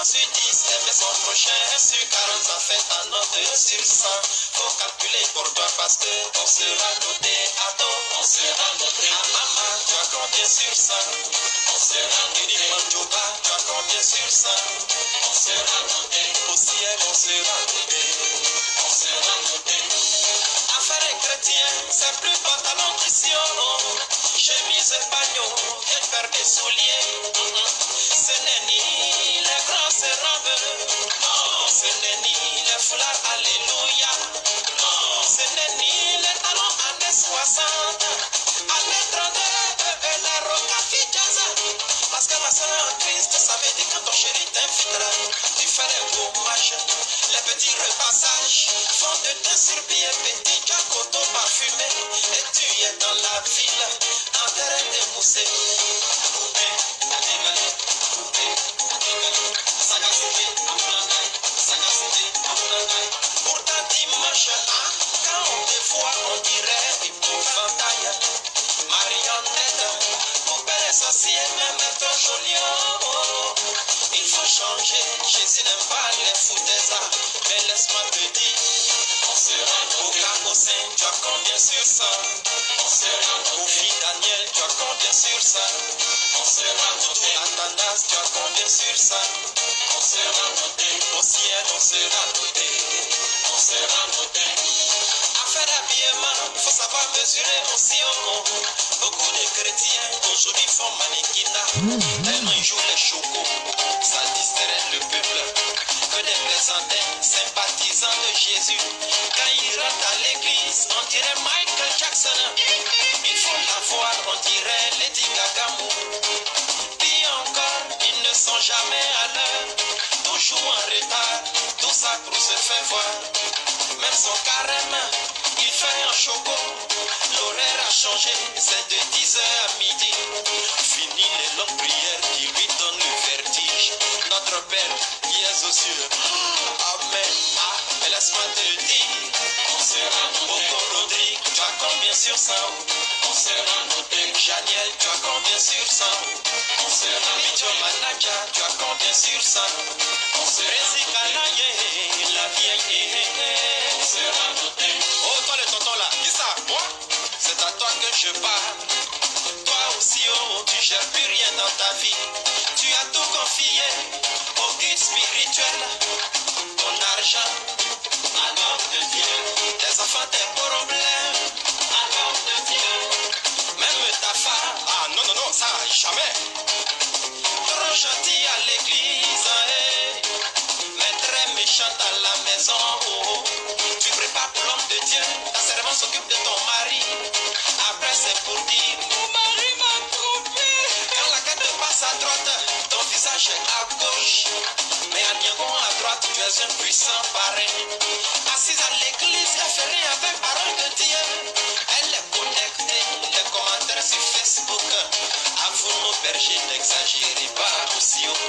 sur 10, aimer son prochain sur 40, ça fait ta note sur 100. Faut calculer pour toi parce que on sera noté à dos, on sera noté à maman, tu as combien sur 100? On sera noté à Joba, tu as combien sur 100? On sera noté au ciel, on sera noté, on sera noté. Affaire chrétien, c'est plus pantalon qu'ici, chemise bagnon, viens faire des souliers. Ce n'est ni les grosses robes, non, ce n'est ni les foulards, alléluia, non, ce n'est ni les talons années 60, années 32, la rocafi jazz. Parce que ma soeur en Christ, ça veut dire quand ton chéri t'invitera, tu fais les beaux matchs, les petits repassages, font de teint sur pied, petit jacoto parfumé, et tu es dans la ville, en terrain de moussé. Pourtant dimanche, quand on te voit, on dirait épouvantail. Marionnette, poupée sorcière, même ton joli. Il faut changer, Jésus n'aime pas les foutaises. Mais laisse-moi te dire, on sera au Cabosin, tu as combien sur 100? On sera au fils Daniel, tu as combien sur 100? On sera noté Athanas, tu as combien sur 100? On sera noté au ciel, on sera noté, on sera noté. Affaire d'habillement, il faut savoir mesurer aussi. Beaucoup de chrétiens aujourd'hui font mannequinat, tellement ils jouent les chocos, ça distrait le peuple. Que des présentants sympathisants de Jésus, quand ils rentrent à l'église, on dirait Michael Jackson. Il faut la voir, on dirait Lady Gaga. Puis encore, ils ne sont jamais à l'heure, toujours en retard, tout ça pour se faire voir. Même son carême, il fait un choco, l'horaire a changé, c'est de 10h à midi. Fini les longues prières qui lui donnent le vertige. Notre Père qui est aux cieux, Amen. Mais laisse-moi te dire, on sera noté. Rodrigue, tu as combien sur 100? On sera noté. Janiel, tu as combien sur 100? On sera noté. Manaja, tu as combien sur 100? On sera noté. La vieille, on sera noté. Oh, toi le tonton là, dis ça, moi? C'est à toi que je parle. Toi aussi, oh, tu gères plus rien dans ta vie. Tu as tout confié au guide spirituel. Ton argent, à l'homme de Dieu. Tes enfants, tes problèmes, à l'homme de Dieu. Même ta femme, ah non, non, non, ça, jamais. Trop gentil à l'église, mais très méchante à la maison. Oh. Tu prépares pour l'homme de Dieu, ta servante s'occupe de ton mari. Après, c'est pour dire, mon mari m'a trompé. Quand la carte passe à droite, ton visage est à gauche. Mais à Niagon à droite, tu es un puissant parrain. Assise à l'église, elle fait rien avec parole de Dieu. Elle est connectée, les commentaires sur Facebook. À vous, nos bergers, n'exagérez pas aussi haut.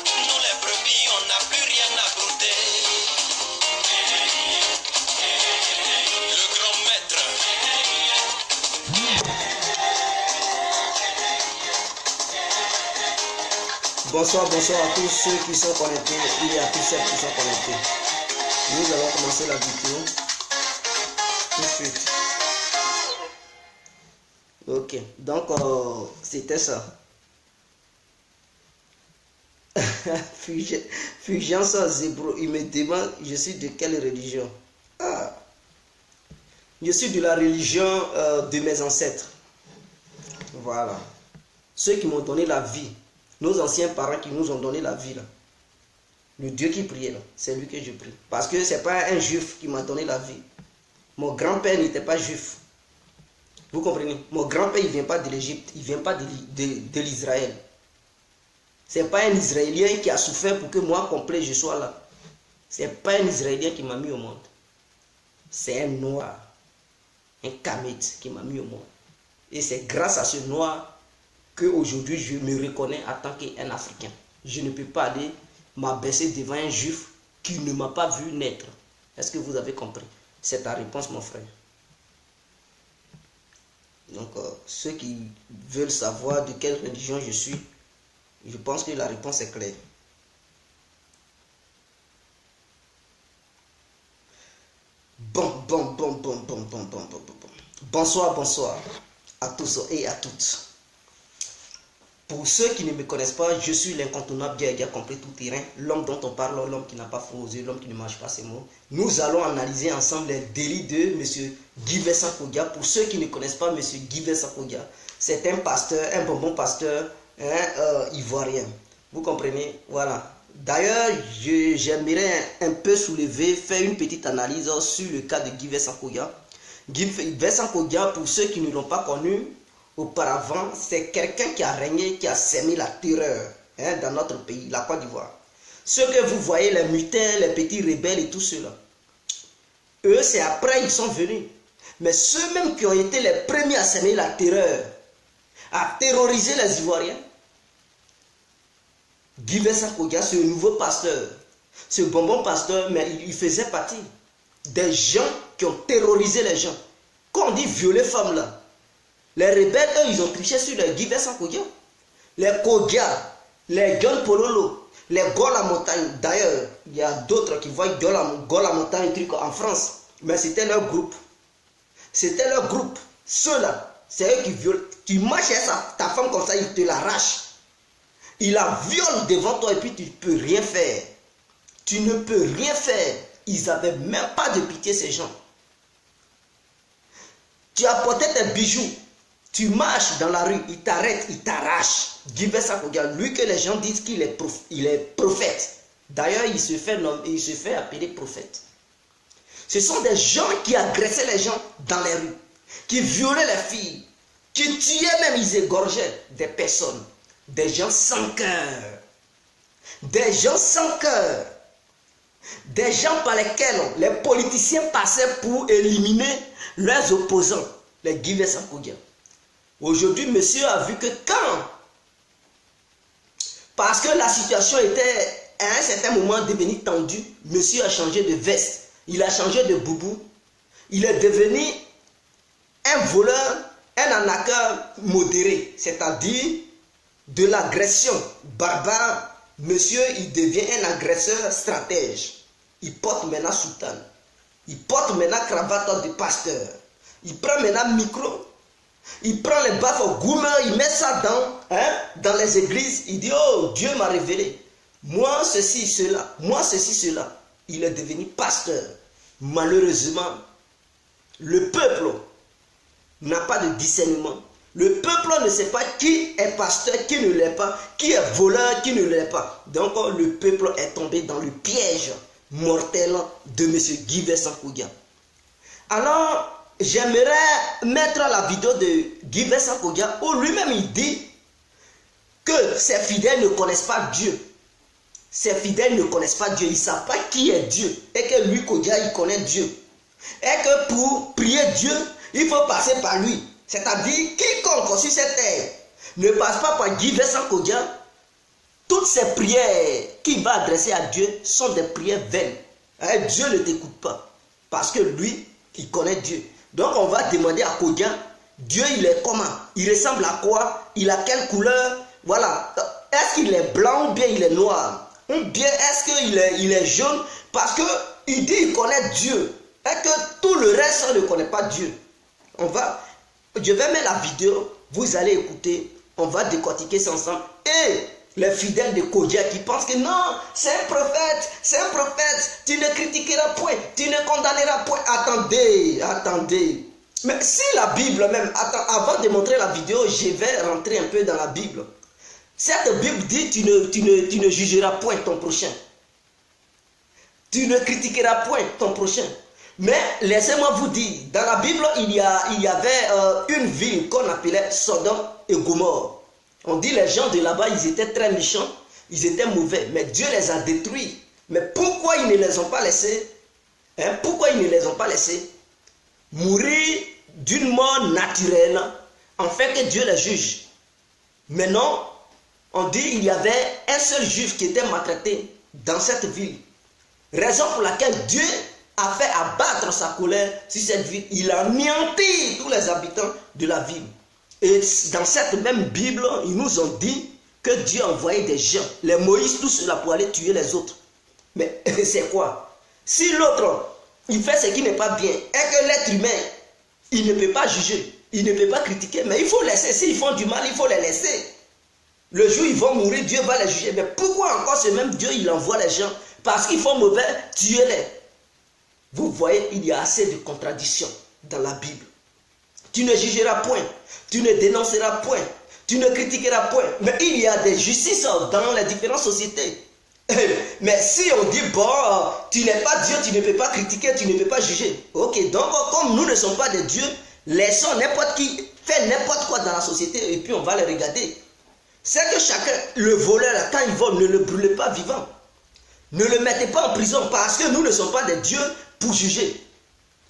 Nous, les brebis, on n'a plus rien à brouter. Le grand maître. Bonsoir, bonsoir à tous ceux qui sont connectés et à tous ceux qui sont connectés. Nous allons commencer la vidéo tout de suite. Ok, donc c'était ça. Fulgence Zébro, il me demande, je suis de quelle religion? Ah, je suis de la religion de mes ancêtres. Voilà. Ceux qui m'ont donné la vie. Nos anciens parents qui nous ont donné la vie là. Le Dieu qui priait là, c'est lui que je prie. Parce que c'est pas un juif qui m'a donné la vie. Mon grand-père n'était pas juif. Vous comprenez? Mon grand-père il vient pas de l'Égypte, il vient pas de l'Israël. C'est pas un Israélien qui a souffert pour que moi complet je sois là. C'est pas un Israélien qui m'a mis au monde. C'est un noir, un Kamite qui m'a mis au monde. Et c'est grâce à ce noir qu'aujourd'hui je me reconnais en tant qu'un Africain. Je ne peux pas aller m'abaisser devant un juif qui ne m'a pas vu naître. Est-ce que vous avez compris? C'est ta réponse, mon frère. Donc, ceux qui veulent savoir de quelle religion je suis, je pense que la réponse est claire. Bonsoir, bonsoir à tous et à toutes. Pour ceux qui ne me connaissent pas, je suis l'incontournable Diaga complet tout terrain, l'homme dont on parle, l'homme qui n'a pas froid aux yeux, l'homme qui ne mange pas ses mots. Nous allons analyser ensemble les délits de M. Guy Vincent Kodia. Pour ceux qui ne connaissent pas M. Guy Vincent Kodia, c'est un pasteur, un bonbon pasteur ivoirien. Vous comprenez? Voilà. D'ailleurs, j'aimerais un peu soulever, faire une petite analyse sur le cas de Guy Vincent Kodia. Guy Vincent Kodia, pour ceux qui ne l'ont pas connu auparavant, c'est quelqu'un qui a régné, qui a sémé la terreur dans notre pays, la Côte d'Ivoire. Ceux que vous voyez, les mutins, les petits rebelles et tout cela, eux, c'est après ils sont venus. Mais ceux-mêmes qui ont été les premiers à sémer la terreur, à terroriser les Ivoiriens, Guy Vincent Kodia, ce nouveau pasteur, ce bonbon pasteur, mais il faisait partie des gens qui ont terrorisé les gens. Quand on dit violer femmes là, les rebelles, eux, ils ont triché sur les Guy Vincent Kodia. Les Kodia, les John Pololo, les Gauls à montagne. D'ailleurs, il y a d'autres qui voient Gauls à montagne, un truc en France. Mais c'était leur groupe. C'était leur groupe. Ceux-là, c'est eux qui violent. Tu marches avec ta femme comme ça, il te l'arrache. Il la viole devant toi et puis tu ne peux rien faire. Tu ne peux rien faire. Ils n'avaient même pas de pitié, ces gens. Tu apportais tes bijoux. Tu marches dans la rue, il t'arrête, il t'arrache. Guy Vincent Kodia, lui que les gens disent qu'il est, prophète. D'ailleurs, il se fait appeler prophète. Ce sont des gens qui agressaient les gens dans les rues, qui violaient les filles, qui tuaient même, ils égorgeaient des personnes. Des gens sans cœur. Des gens sans cœur. Des gens par lesquels les politiciens passaient pour éliminer leurs opposants, les Guy Vincent Kodia. Aujourd'hui, monsieur a vu que parce que la situation était à un certain moment devenue tendue, monsieur a changé de veste, il a changé de boubou, il est devenu un voleur, un arnaqueur modéré, c'est-à-dire de l'agression barbare. Monsieur, il devient un agresseur stratège. Il porte maintenant soutane, il porte maintenant cravate de pasteur, il prend maintenant micro. Il prend les baffes au gourmand, il met ça dans les églises. Il dit, oh, Dieu m'a révélé. Moi, ceci, cela. Moi, ceci, cela. Il est devenu pasteur. Malheureusement, le peuple n'a pas de discernement. Le peuple ne sait pas qui est pasteur, qui ne l'est pas, qui est voleur, qui ne l'est pas. Donc, le peuple est tombé dans le piège mortel de M. Guy Vincent Kodia. Alors, j'aimerais mettre la vidéo de Guy Vincent Kodia où lui-même il dit que ses fidèles ne connaissent pas Dieu. Ses fidèles ne connaissent pas Dieu. Ils ne savent pas qui est Dieu. Et que lui, Kodia, il connaît Dieu. Et que pour prier Dieu, il faut passer par lui. C'est-à-dire, quiconque sur cette terre ne passe pas par Guy Vincent Kodia, toutes ces prières qu'il va adresser à Dieu sont des prières vaines. Et Dieu ne t'écoute pas. Parce que lui, il connaît Dieu. Donc on va demander à Kodia, Dieu il est comment? Il ressemble à quoi? Il a quelle couleur? Voilà. Est-ce qu'il est blanc ou bien il est noir? Ou bien est-ce qu'il est jaune? Parce qu'il dit qu'il connaît Dieu. Et que tout le reste on ne connaît pas Dieu. Je vais mettre la vidéo, vous allez écouter, on va décortiquer ça ensemble. Et les fidèles de Kodia qui pensent que non, c'est un prophète, tu ne critiqueras point, tu ne condamneras point. Attendez. Mais si la Bible même, avant de montrer la vidéo, je vais rentrer un peu dans la Bible. Cette Bible dit, tu ne jugeras point ton prochain. Tu ne critiqueras point ton prochain. Mais laissez-moi vous dire, dans la Bible, il y avait une ville qu'on appelait Sodome et Gomorrhe. On dit les gens de là-bas, ils étaient très méchants, ils étaient mauvais, mais Dieu les a détruits. Mais pourquoi ils ne les ont pas laissés mourir d'une mort naturelle, afin que Dieu les juge? Mais non, on dit qu'il y avait un seul juif qui était maltraité dans cette ville. Raison pour laquelle Dieu a fait abattre sa colère sur cette ville. Il a anéanti tous les habitants de la ville. Et dans cette même Bible, ils nous ont dit que Dieu a envoyé des gens, les Moïse, tout cela pour aller tuer les autres. Mais c'est quoi? Si l'autre, il fait ce qui n'est pas bien, et que l'être humain, il ne peut pas juger, il ne peut pas critiquer, mais il faut laisser. S'ils font du mal, il faut les laisser. Le jour où ils vont mourir, Dieu va les juger. Mais pourquoi encore ce même Dieu, il envoie les gens? Parce qu'ils font mauvais, tuez-les. Vous voyez, il y a assez de contradictions dans la Bible. Tu ne jugeras point, tu ne dénonceras point, tu ne critiqueras point. Mais il y a des justices dans les différentes sociétés. Mais si on dit, bon, tu n'es pas Dieu, tu ne peux pas critiquer, tu ne peux pas juger. Ok, donc comme nous ne sommes pas des dieux, laissons n'importe qui faire n'importe quoi dans la société et puis on va les regarder. C'est que chacun, le voleur, quand il vole, ne le brûlez pas vivant. Ne le mettez pas en prison parce que nous ne sommes pas des dieux pour juger.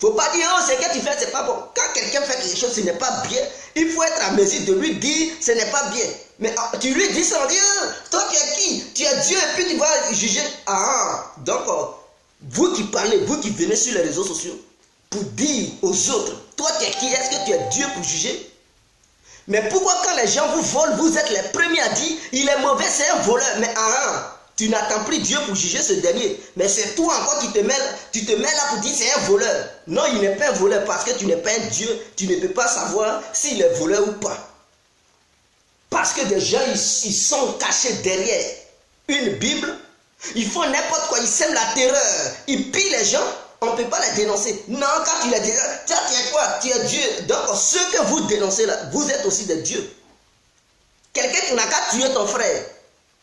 Il ne faut pas dire, oh, ce que tu fais, c'est pas bon. Quand quelqu'un fait quelque chose, ce n'est pas bien, il faut être à mesure de lui dire, ce n'est pas bien. Mais tu lui dis sans dire, toi tu es qui? Tu es Dieu et puis tu vas juger. Ah, donc, vous qui parlez, vous qui venez sur les réseaux sociaux, pour dire aux autres, toi tu es qui? Est-ce que tu es Dieu pour juger? Mais pourquoi quand les gens vous volent, vous êtes les premiers à dire, il est mauvais, c'est un voleur. Mais tu n'attends plus Dieu pour juger ce dernier. Mais c'est toi encore qui te mets là pour dire c'est un voleur. Non, il n'est pas un voleur parce que tu n'es pas un Dieu. Tu ne peux pas savoir s'il est voleur ou pas. Parce que des gens, ils sont cachés derrière une Bible. Ils font n'importe quoi, ils sèment la terreur. Ils pillent les gens. On ne peut pas les dénoncer. Non, quand tu les dénonces, tu es quoi? Tu es Dieu. Donc, ceux que vous dénoncez là, vous êtes aussi des dieux. Quelqu'un qui n'a qu'à tuer ton frère.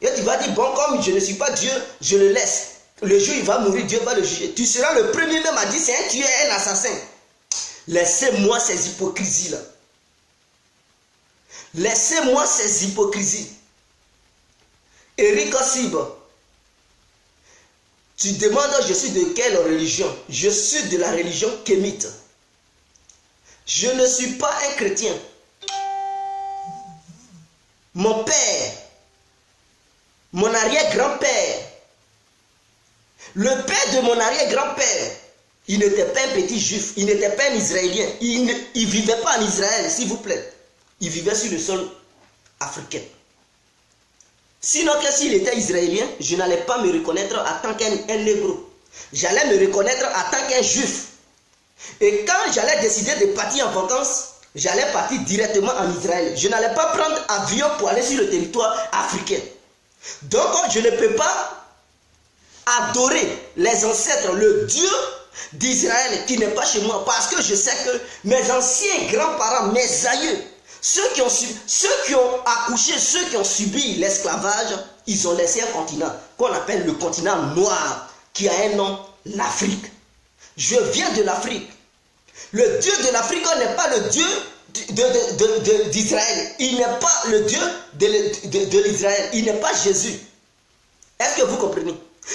Et tu vas dire, bon, comme je ne suis pas Dieu, je le laisse. Le jour où il va mourir, Dieu va le juger. Tu seras le premier même à dire, c'est un tueur, un assassin. Laissez-moi ces hypocrisies-là. Laissez-moi ces hypocrisies. Eric Ossib, tu demandes, je suis de quelle religion? Je suis de la religion kémite. Je ne suis pas un chrétien. Mon père, mon arrière-grand-père, le père de mon arrière-grand-père, il n'était pas un petit juif, il n'était pas un Israélien. Il ne vivait pas en Israël, s'il vous plaît. Il vivait sur le sol africain. Sinon, que s'il était israélien, je n'allais pas me reconnaître en tant qu'un négro. J'allais me reconnaître en tant qu'un juif. Et quand j'allais décider de partir en vacances, j'allais partir directement en Israël. Je n'allais pas prendre avion pour aller sur le territoire africain. Donc, je ne peux pas adorer les ancêtres, le Dieu d'Israël qui n'est pas chez moi. Parce que je sais que mes anciens grands-parents, mes aïeux, ceux qui ont accouché, ceux qui ont subi l'esclavage, ils ont laissé un continent qu'on appelle le continent noir, qui a un nom, l'Afrique. Je viens de l'Afrique. Le Dieu de l'Afrique n'est pas le Dieu d'Israël. Il n'est pas le Dieu de l'Israël. Il n'est pas Jésus. Est-ce que vous comprenez?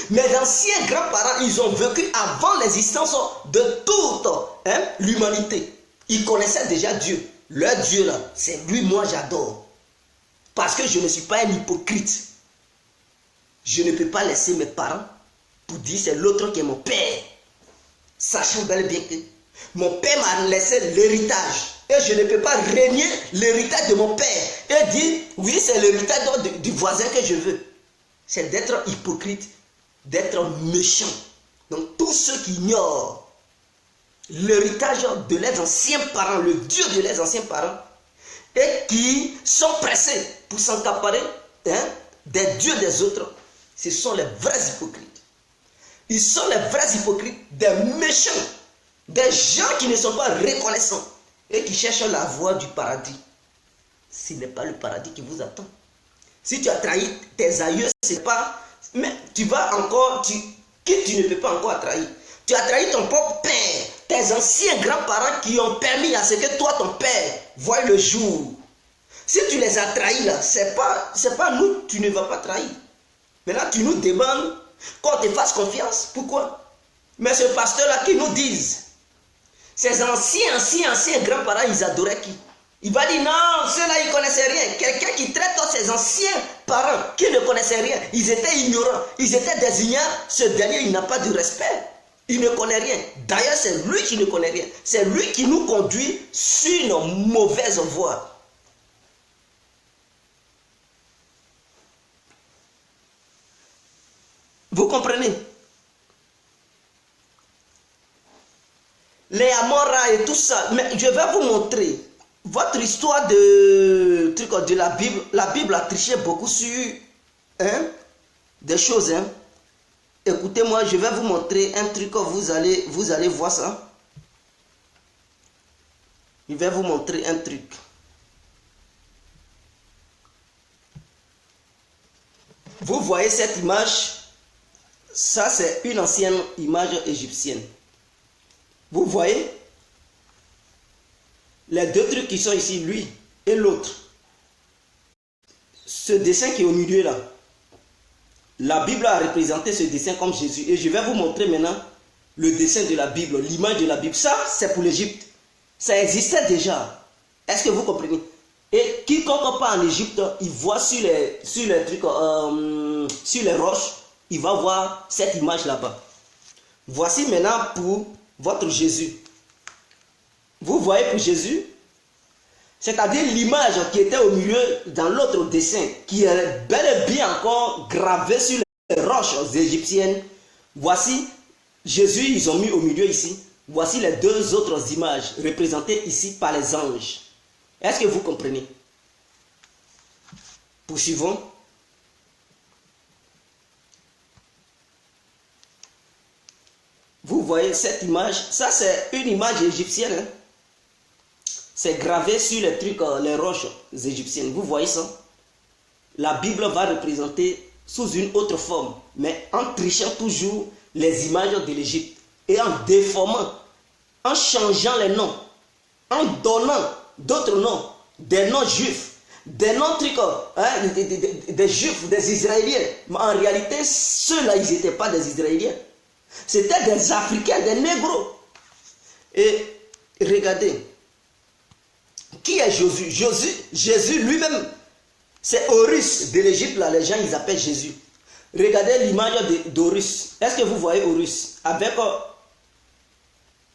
Mes anciens grands-parents, ils ont vécu avant l'existence de toute l'humanité. Ils connaissaient déjà Dieu. Leur Dieu là, c'est lui, moi j'adore. Parce que je ne suis pas un hypocrite. Je ne peux pas laisser mes parents pour dire c'est l'autre qui est mon père. Sachant bel et bien que mon père m'a laissé l'héritage. Et je ne peux pas régner l'héritage de mon père. Et dire, oui, c'est l'héritage du voisin que je veux. C'est d'être hypocrite, d'être méchant. Donc tous ceux qui ignorent l'héritage de leurs anciens parents, le Dieu de leurs anciens parents, et qui sont pressés pour s'accaparer des dieux des autres, ce sont les vrais hypocrites. Ils sont les vrais hypocrites, des méchants, des gens qui ne sont pas reconnaissants et qui cherchent la voie du paradis. Ce n'est pas le paradis qui vous attend. Si tu as trahi tes aïeux, c'est pas... Mais tu vas encore... Qui tu ne peux pas encore trahir? Tu as trahi ton propre père, tes anciens grands-parents qui ont permis à ce que toi, ton père, voie le jour. Si tu les as trahis là, c'est pas nous, tu ne vas pas trahir. Maintenant, tu nous demandes qu'on te fasse confiance. Pourquoi? Mais ce pasteur-là qui nous dise, ces anciens grands-parents, ils adoraient qui? Il va dire non, ceux-là, ils ne connaissaient rien. Quelqu'un qui traite ses anciens parents qui ne connaissaient rien, ils étaient ignorants, ils étaient des ignorants. Ce dernier, il n'a pas de respect. Il ne connaît rien. D'ailleurs, c'est lui qui ne connaît rien. C'est lui qui nous conduit sur une mauvaise voie. Vous comprenez? les Amora et tout ça. Mais je vais vous montrer votre histoire de la Bible. La Bible a triché beaucoup sur des choses. Hein. Écoutez-moi, je vais vous montrer un truc, vous allez voir ça. Je vais vous montrer un truc. Vous voyez cette image? Ça, c'est une ancienne image égyptienne. Vous voyez? Les deux trucs qui sont ici, lui et l'autre. Ce dessin qui est au milieu là. La Bible a représenté ce dessin comme Jésus. Et je vais vous montrer maintenant le dessin de la Bible, l'image de la Bible. Ça, c'est pour l'Égypte. Ça existait déjà. Est-ce que vous comprenez? Et quiconque part en Égypte, il voit sur les trucs, sur les roches, il va voir cette image là-bas. Voici maintenant pour votre Jésus. Vous voyez pour Jésus? C'est-à-dire l'image qui était au milieu dans l'autre dessin, qui est bel et bien encore gravée sur les roches égyptiennes. Voici Jésus, ils ont mis au milieu ici. Voici les deux autres images représentées ici par les anges. Est-ce que vous comprenez? Poursuivons. Vous voyez cette image? Ça, c'est une image égyptienne. Hein? C'est gravé sur les trucs, les roches égyptiennes. Vous voyez ça? La Bible va représenter sous une autre forme, mais en trichant toujours les images de l'Égypte et en déformant, en changeant les noms, en donnant d'autres noms, des noms juifs, des noms trucs, hein, des juifs, des Israéliens. Mais en réalité, ceux-là, ils n'étaient pas des Israéliens. C'était des Africains, des négros. Et regardez, qui est Jésus? Jésus lui-même, c'est Horus de l'Égypte, là, les gens, ils appellent Jésus. Regardez l'image d'Horus. Est-ce que vous voyez Horus? Avec,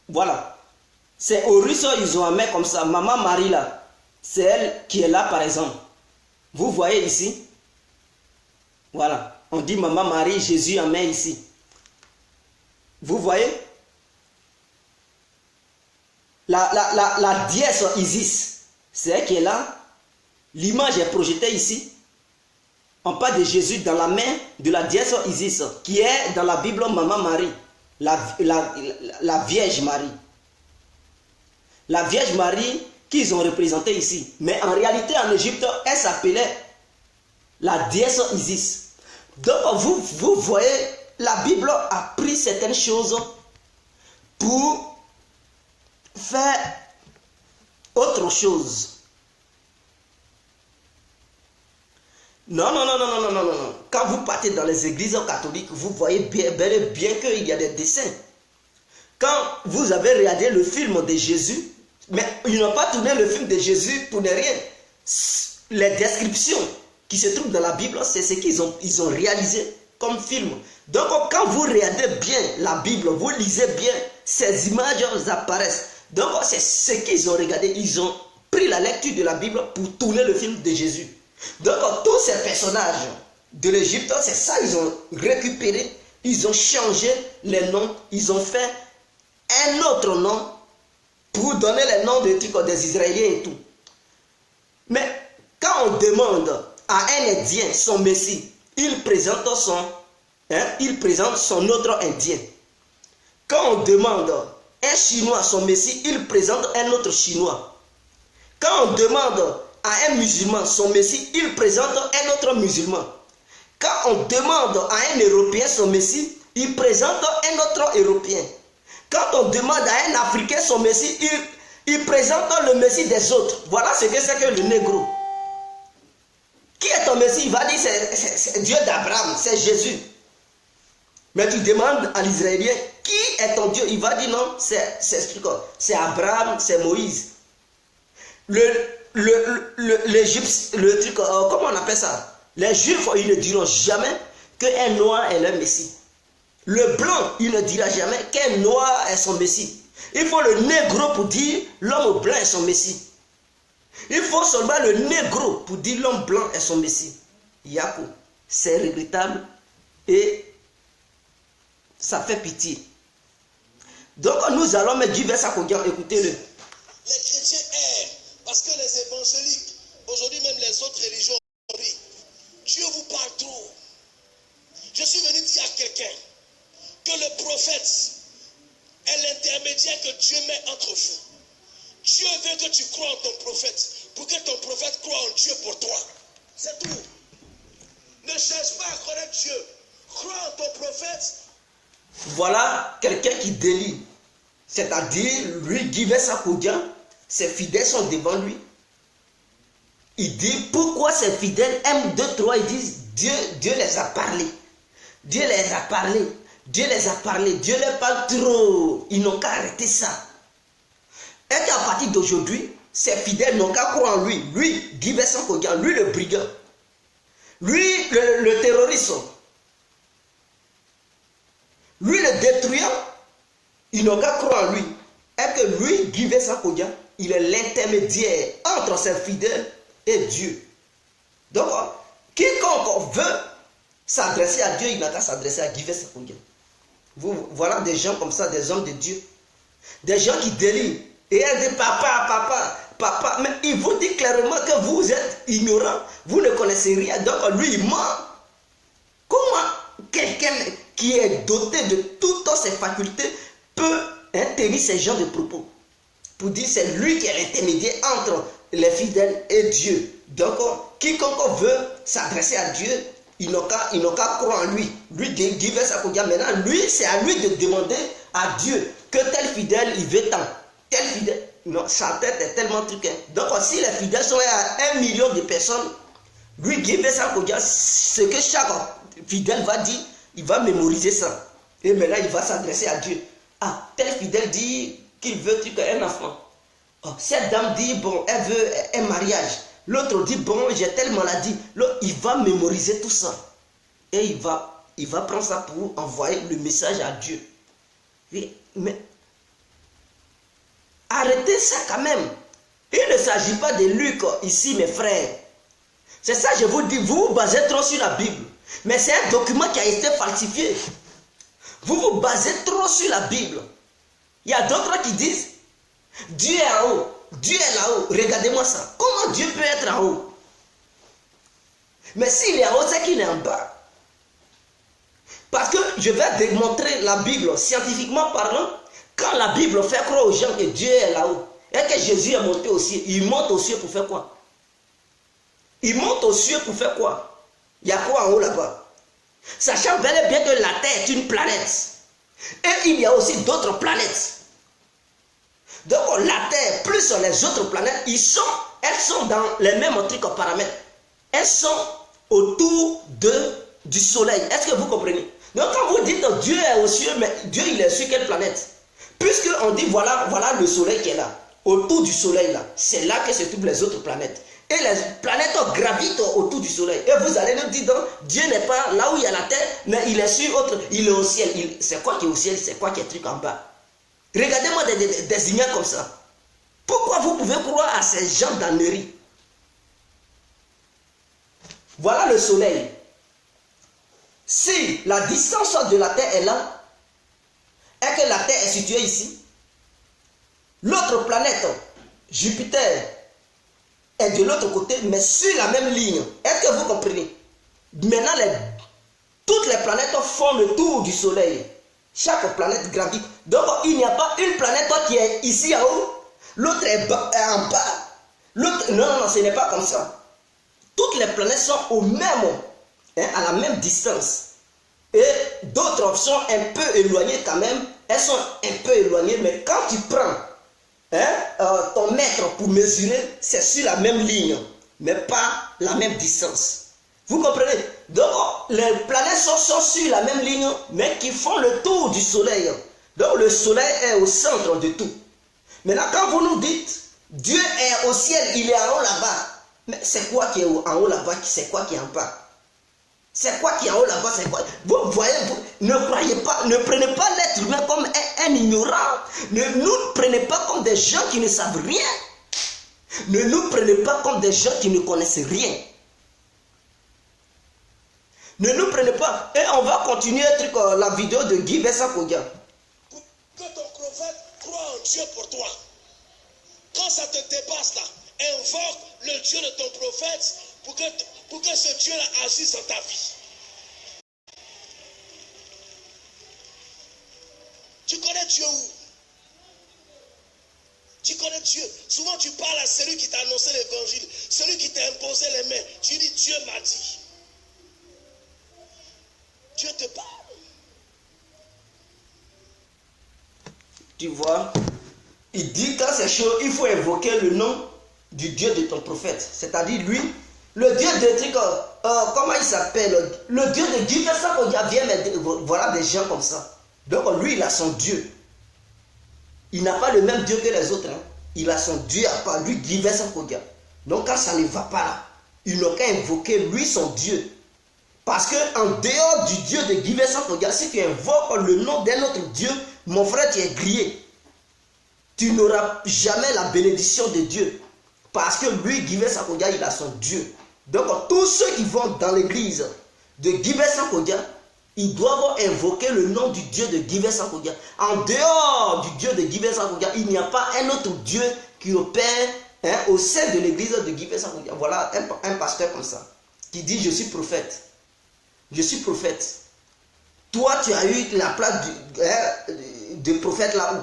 voilà. C'est Horus, ils ont un mec comme ça. Maman Marie, là, c'est elle qui est là, par exemple. Vous voyez ici? Voilà. On dit Maman Marie, Jésus en met ici. Vous voyez? La déesse Isis, c'est elle qui est là. L'image est projetée ici. On parle de Jésus dans la main de la déesse Isis, qui est dans la Bible Maman Marie, la Vierge Marie. La Vierge Marie qu'ils ont représentée ici. Mais en réalité, en Égypte, elle s'appelait la déesse Isis. Donc, vous voyez, la Bible a pris certaines choses pour faire autre chose. Non. Quand vous partez dans les églises catholiques, vous voyez bel et bien qu'il y a des dessins. Quand vous avez regardé le film de Jésus, mais ils n'ont pas tourné le film de Jésus pour ne rien. Les descriptions qui se trouvent dans la Bible, c'est ce qu'ils ont réalisé comme film. Donc quand vous regardez bien la Bible, vous lisez bien, ces images apparaissent. Donc c'est ce qu'ils ont regardé. Ils ont pris la lecture de la Bible pour tourner le film de Jésus. Donc tous ces personnages de l'Égypte, c'est ça, ils ont récupéré, ils ont changé les noms, ils ont fait un autre nom pour donner les noms des Israéliens et tout. Mais quand on demande à un Indien son Messie, il présente son autre Indien. Quand on demande un Chinois son Messie, il présente un autre Chinois. Quand on demande à un musulman son Messie, il présente un autre musulman. Quand on demande à un Européen son Messie, il présente un autre Européen. Quand on demande à un Africain son Messie, il présente le Messie des autres. Voilà ce que c'est que le négro. Qui est ton Messie? Il va dire c'est Dieu d'Abraham, c'est Jésus. Mais tu demandes à l'Israélien, qui est ton Dieu? Il va dire non, c'est Abraham, c'est Moïse. Le truc, comment on appelle ça? Les Juifs, ils ne diront jamais qu'un noir est leur Messie. Le blanc, il ne dira jamais qu'un noir est son Messie. Il faut le négro pour dire l'homme blanc est son Messie. Il faut seulement le négro pour dire l'homme blanc est son Messie. Yakou, c'est regrettable et ça fait pitié. Donc nous allons mettre du verset à Kogan, écoutez-le. Les chrétiens errent parce que les évangéliques, aujourd'hui même les autres religions, Dieu vous parle trop. Je suis venu dire à quelqu'un que le prophète est l'intermédiaire que Dieu met entre vous. Dieu veut que tu crois en ton prophète pour que ton prophète croie en Dieu pour toi. C'est tout. Ne cherche pas à connaître Dieu. Crois en ton prophète. Voilà quelqu'un qui délie. C'est-à-dire, lui, Guy Sakodia, ses fidèles sont devant lui. Il dit, pourquoi ces fidèles aiment 2, 3, ils disent, Dieu les a parlé. Dieu les a parlé. Dieu les a parlé. Dieu les parle trop. Ils n'ont qu'à arrêter ça. Et qu'à partir d'aujourd'hui, ces fidèles n'ont qu'à croire en lui. Lui, Guy Sakodia, lui le brigand. Lui, le terroriste. Lui, le détruisant. Ils n'ont qu'à croire en lui. Et que lui, Guy Sakodia, il est l'intermédiaire entre ses fidèles et Dieu. Donc, quiconque veut s'adresser à Dieu, il n'a qu'à s'adresser à Guy Sakodia. Voilà des gens comme ça, des hommes de Dieu. Des gens qui délient. Et elle dit, papa. Mais il vous dit clairement que vous êtes ignorant. Vous ne connaissez rien. Donc, lui, il ment. Comment quelqu'un qui est doté de toutes ses facultés peut tenir ce genre de propos? Pour dire c'est lui qui est l'intermédiaire entre les fidèles et Dieu. Donc, quiconque veut s'adresser à Dieu, il n'a qu'à croire en lui. Lui, Guy Sakodia, maintenant, lui, c'est à lui de demander à Dieu que tel fidèle, il veut tant. Tel fidèle, non, sa tête est tellement truquée. Donc, si les fidèles sont à 1 million de personnes, lui, Guy Sakodia, ce que chaque fidèle va dire, il va mémoriser ça. Et maintenant, il va s'adresser à Dieu. Ah, tel fidèle dit qu'il veut un enfant. Oh, cette dame dit, bon, elle veut un mariage. L'autre dit, bon, j'ai telle maladie. L'autre, il va mémoriser tout ça. Et il va prendre ça pour envoyer le message à Dieu. Mais arrêtez ça quand même. Il ne s'agit pas de Luc ici, mes frères. C'est ça, je vous dis, vous vous basez trop sur la Bible. Mais c'est un document qui a été falsifié. Vous vous basez trop sur la Bible. Il y a d'autres qui disent, Dieu est en haut, Dieu est là-haut. Regardez-moi ça. Comment Dieu peut être en haut? Mais s'il est en haut, c'est qu'il est en bas. Parce que je vais démontrer la Bible, scientifiquement parlant, quand la Bible fait croire aux gens que Dieu est là-haut, et que Jésus est monté au ciel, il monte au ciel pour faire quoi? Il monte au ciel pour faire quoi? Il y a quoi en haut là-bas? Sachant bel et bien que la Terre est une planète. Et il y a aussi d'autres planètes. Donc la Terre plus les autres planètes, elles sont dans les mêmes trucs paramètres. Elles sont autour du Soleil. Est-ce que vous comprenez? Donc quand vous dites Dieu est aux cieux, mais Dieu il est sur quelle planète? Puisque on dit voilà le Soleil qui est là. Autour du Soleil là, c'est là que se trouvent les autres planètes. Et les planètes gravitent autour du Soleil. Et vous allez nous dire, donc, Dieu n'est pas là où il y a la terre, mais il est sur autre, il est au ciel. C'est quoi qui est au ciel? C'est quoi qui est truc en bas? Regardez-moi des ignares comme ça. Pourquoi vous pouvez croire à ces gens d'ânerie? Voilà le Soleil. Si la distance de la terre est là, et que la terre est située ici, l'autre planète, Jupiter, est de l'autre côté, mais sur la même ligne. Est-ce que vous comprenez? Maintenant, toutes les planètes font le tour du Soleil. Chaque planète gravite. Donc, il n'y a pas une planète qui est ici en haut, l'autre est en bas. L'autre, non, ce n'est pas comme ça. Toutes les planètes sont au même, à la même distance. Et d'autres sont un peu éloignées quand même. Elles sont un peu éloignées, mais quand tu prends ton mètre pour mesurer, c'est sur la même ligne, mais pas la même distance. Vous comprenez? Donc, les planètes sont sur la même ligne, mais qui font le tour du Soleil. Donc, le Soleil est au centre de tout. Maintenant, quand vous nous dites, Dieu est au ciel, il est en haut là-bas. Mais c'est quoi qui est en haut là-bas? C'est quoi qui est en bas? C'est quoi qui est en haut là-bas? C'est quoi? Vous voyez, ne croyez pas, ne prenez pas l'être humain comme un ignorant. Ne nous prenez pas comme des gens qui ne savent rien. Ne nous prenez pas comme des gens qui ne connaissent rien. Ne nous prenez pas. Et on va continuer la vidéo de Guy Sakodia. Que ton prophète croit en Dieu pour toi. Quand ça te dépasse là, invoque le Dieu de ton prophète pour que ce Dieu-là agisse dans ta vie. Tu connais Dieu où? Tu connais Dieu. Souvent tu parles à celui qui t'a annoncé l'évangile, celui qui t'a imposé les mains. Tu dis Dieu m'a dit. Dieu te parle. Tu vois, il dit quand c'est chaud, il faut invoquer le nom du Dieu de ton prophète. C'est-à-dire lui, le Dieu de truc, comment il s'appelle? Le Dieu de Guy, ça qu'on vient, mais voilà des gens comme ça. Donc lui, il a son Dieu. Il n'a pas le même Dieu que les autres. Hein. Il a son Dieu à part lui, Guy Vincent Kodia. Donc quand ça ne va pas là, il n'a qu'à invoquer lui son Dieu. Parce que en dehors du Dieu de Guy Vincent Kodia, si tu invoques le nom d'un autre Dieu, mon frère, tu es grillé. Tu n'auras jamais la bénédiction de Dieu. Parce que lui, Guy Vincent Kodia, il a son Dieu. Donc tous ceux qui vont dans l'église de Guy Vincent Kodia, ils doivent invoquer le nom du Dieu de Guy Vincent Kodia. En dehors du Dieu de Guy Vincent Kodia, il n'y a pas un autre Dieu qui opère au sein de l'église de Guy Vincent Kodia. Voilà un pasteur comme ça, qui dit je suis prophète. Je suis prophète. Toi, tu as eu la place de prophète là-haut.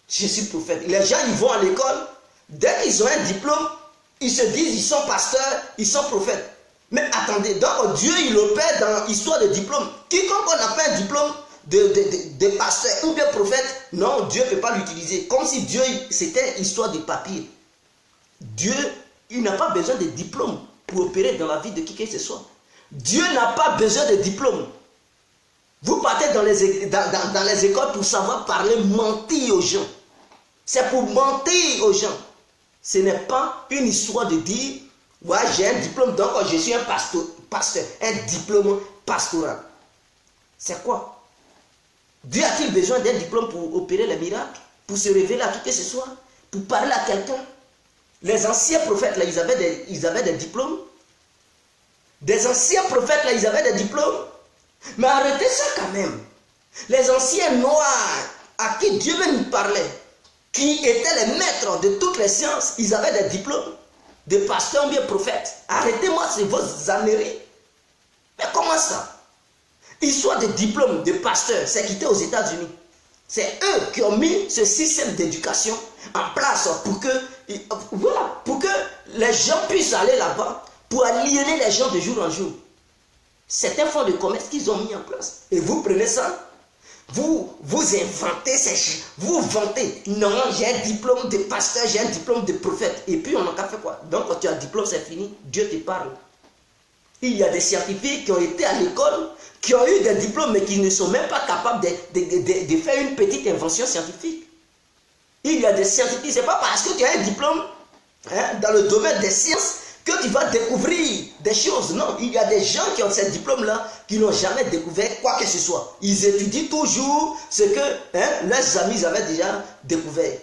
Je suis prophète. Les gens, ils vont à l'école. Dès qu'ils ont un diplôme, ils se disent, ils sont pasteurs, ils sont prophètes. Mais attendez, donc Dieu, il opère dans l'histoire de diplôme. Quiconque n'a pas un diplôme de pasteur ou de prophète, non, Dieu ne peut pas l'utiliser. Comme si Dieu, c'était histoire de papier. Dieu, il n'a pas besoin de diplôme pour opérer dans la vie de qui que ce soit. Dieu n'a pas besoin de diplôme. Vous partez dans les écoles pour savoir parler, mentir aux gens. C'est pour mentir aux gens. Ce n'est pas une histoire de dire, ouais, j'ai un diplôme, donc je suis un pasteur, un diplôme pastoral. C'est quoi? Dieu a-t-il besoin d'un diplôme pour opérer les miracles? Pour se révéler à qui que ce soit? Pour parler à quelqu'un? Les anciens prophètes, là, ils avaient des diplômes. Des anciens prophètes, là, ils avaient des diplômes. Mais arrêtez ça quand même. Les anciens noirs à qui Dieu veut nous parler, qui étaient les maîtres de toutes les sciences, ils avaient des diplômes de pasteurs ou bien prophètes. Arrêtez-moi, c'est vos âneries. Mais comment ça? Histoire de diplôme de pasteur, c'est quitté aux États-Unis. C'est eux qui ont mis ce système d'éducation en place pour que les gens puissent aller là-bas, pour aliéner les gens de jour en jour. C'est un fonds de commerce qu'ils ont mis en place. Et vous prenez ça, vous inventez ces choses, vous vantez. Non, j'ai un diplôme de pasteur, j'ai un diplôme de prophète. Et puis on n'a qu'à faire quoi? Donc quand tu as un diplôme, c'est fini. Dieu te parle. Il y a des scientifiques qui ont été à l'école, qui ont eu des diplômes, mais qui ne sont même pas capables de faire une petite invention scientifique. Il y a des scientifiques, ce n'est pas parce que tu as un diplôme dans le domaine des sciences que tu vas découvrir des choses. Non, il y a des gens qui ont ces diplômes-là qui n'ont jamais découvert quoi que ce soit. Ils étudient toujours ce que leurs amis avaient déjà découvert.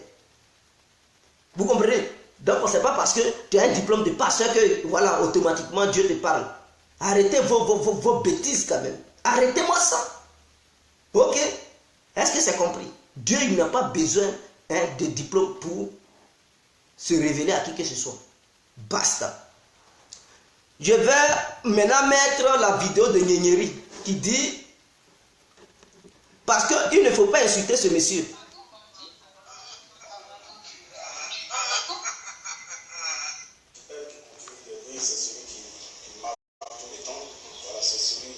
Vous comprenez? Donc, ce n'est pas parce que tu as un diplôme de pasteur que, voilà, automatiquement Dieu te parle. Arrêtez vos bêtises quand même. Arrêtez-moi ça. Ok? Est-ce que c'est compris? Dieu, il n'a pas besoin de diplôme pour se révéler à qui que ce soit. Basta. Je vais maintenant mettre la vidéo de Nyeri qui dit, parce qu'il ne faut pas insulter ce monsieur. C'est celui qui marque tout le temps. Voilà, c'est celui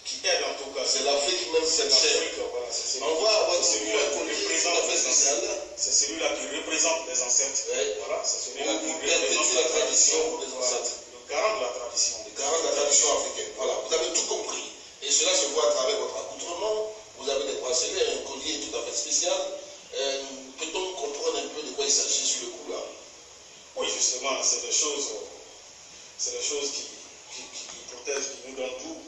qui aide en tout cas. C'est l'Afrique même, c'est l'Afrique. Voilà, c'est celui-là qui représente les ancêtres. Voilà, c'est celui-là qui représente la tradition des ancêtres. Le garant de la tradition. Le garant de la tradition africaine. Voilà, vous avez tout compris. Et cela se voit à travers votre accoutrement. Vous avez des bracelets, un collier tout à fait spécial. Peut-on comprendre un peu de quoi il s'agit sur le coup là? Oui, justement, c'est des choses qui protègent, qui nous donnent tout.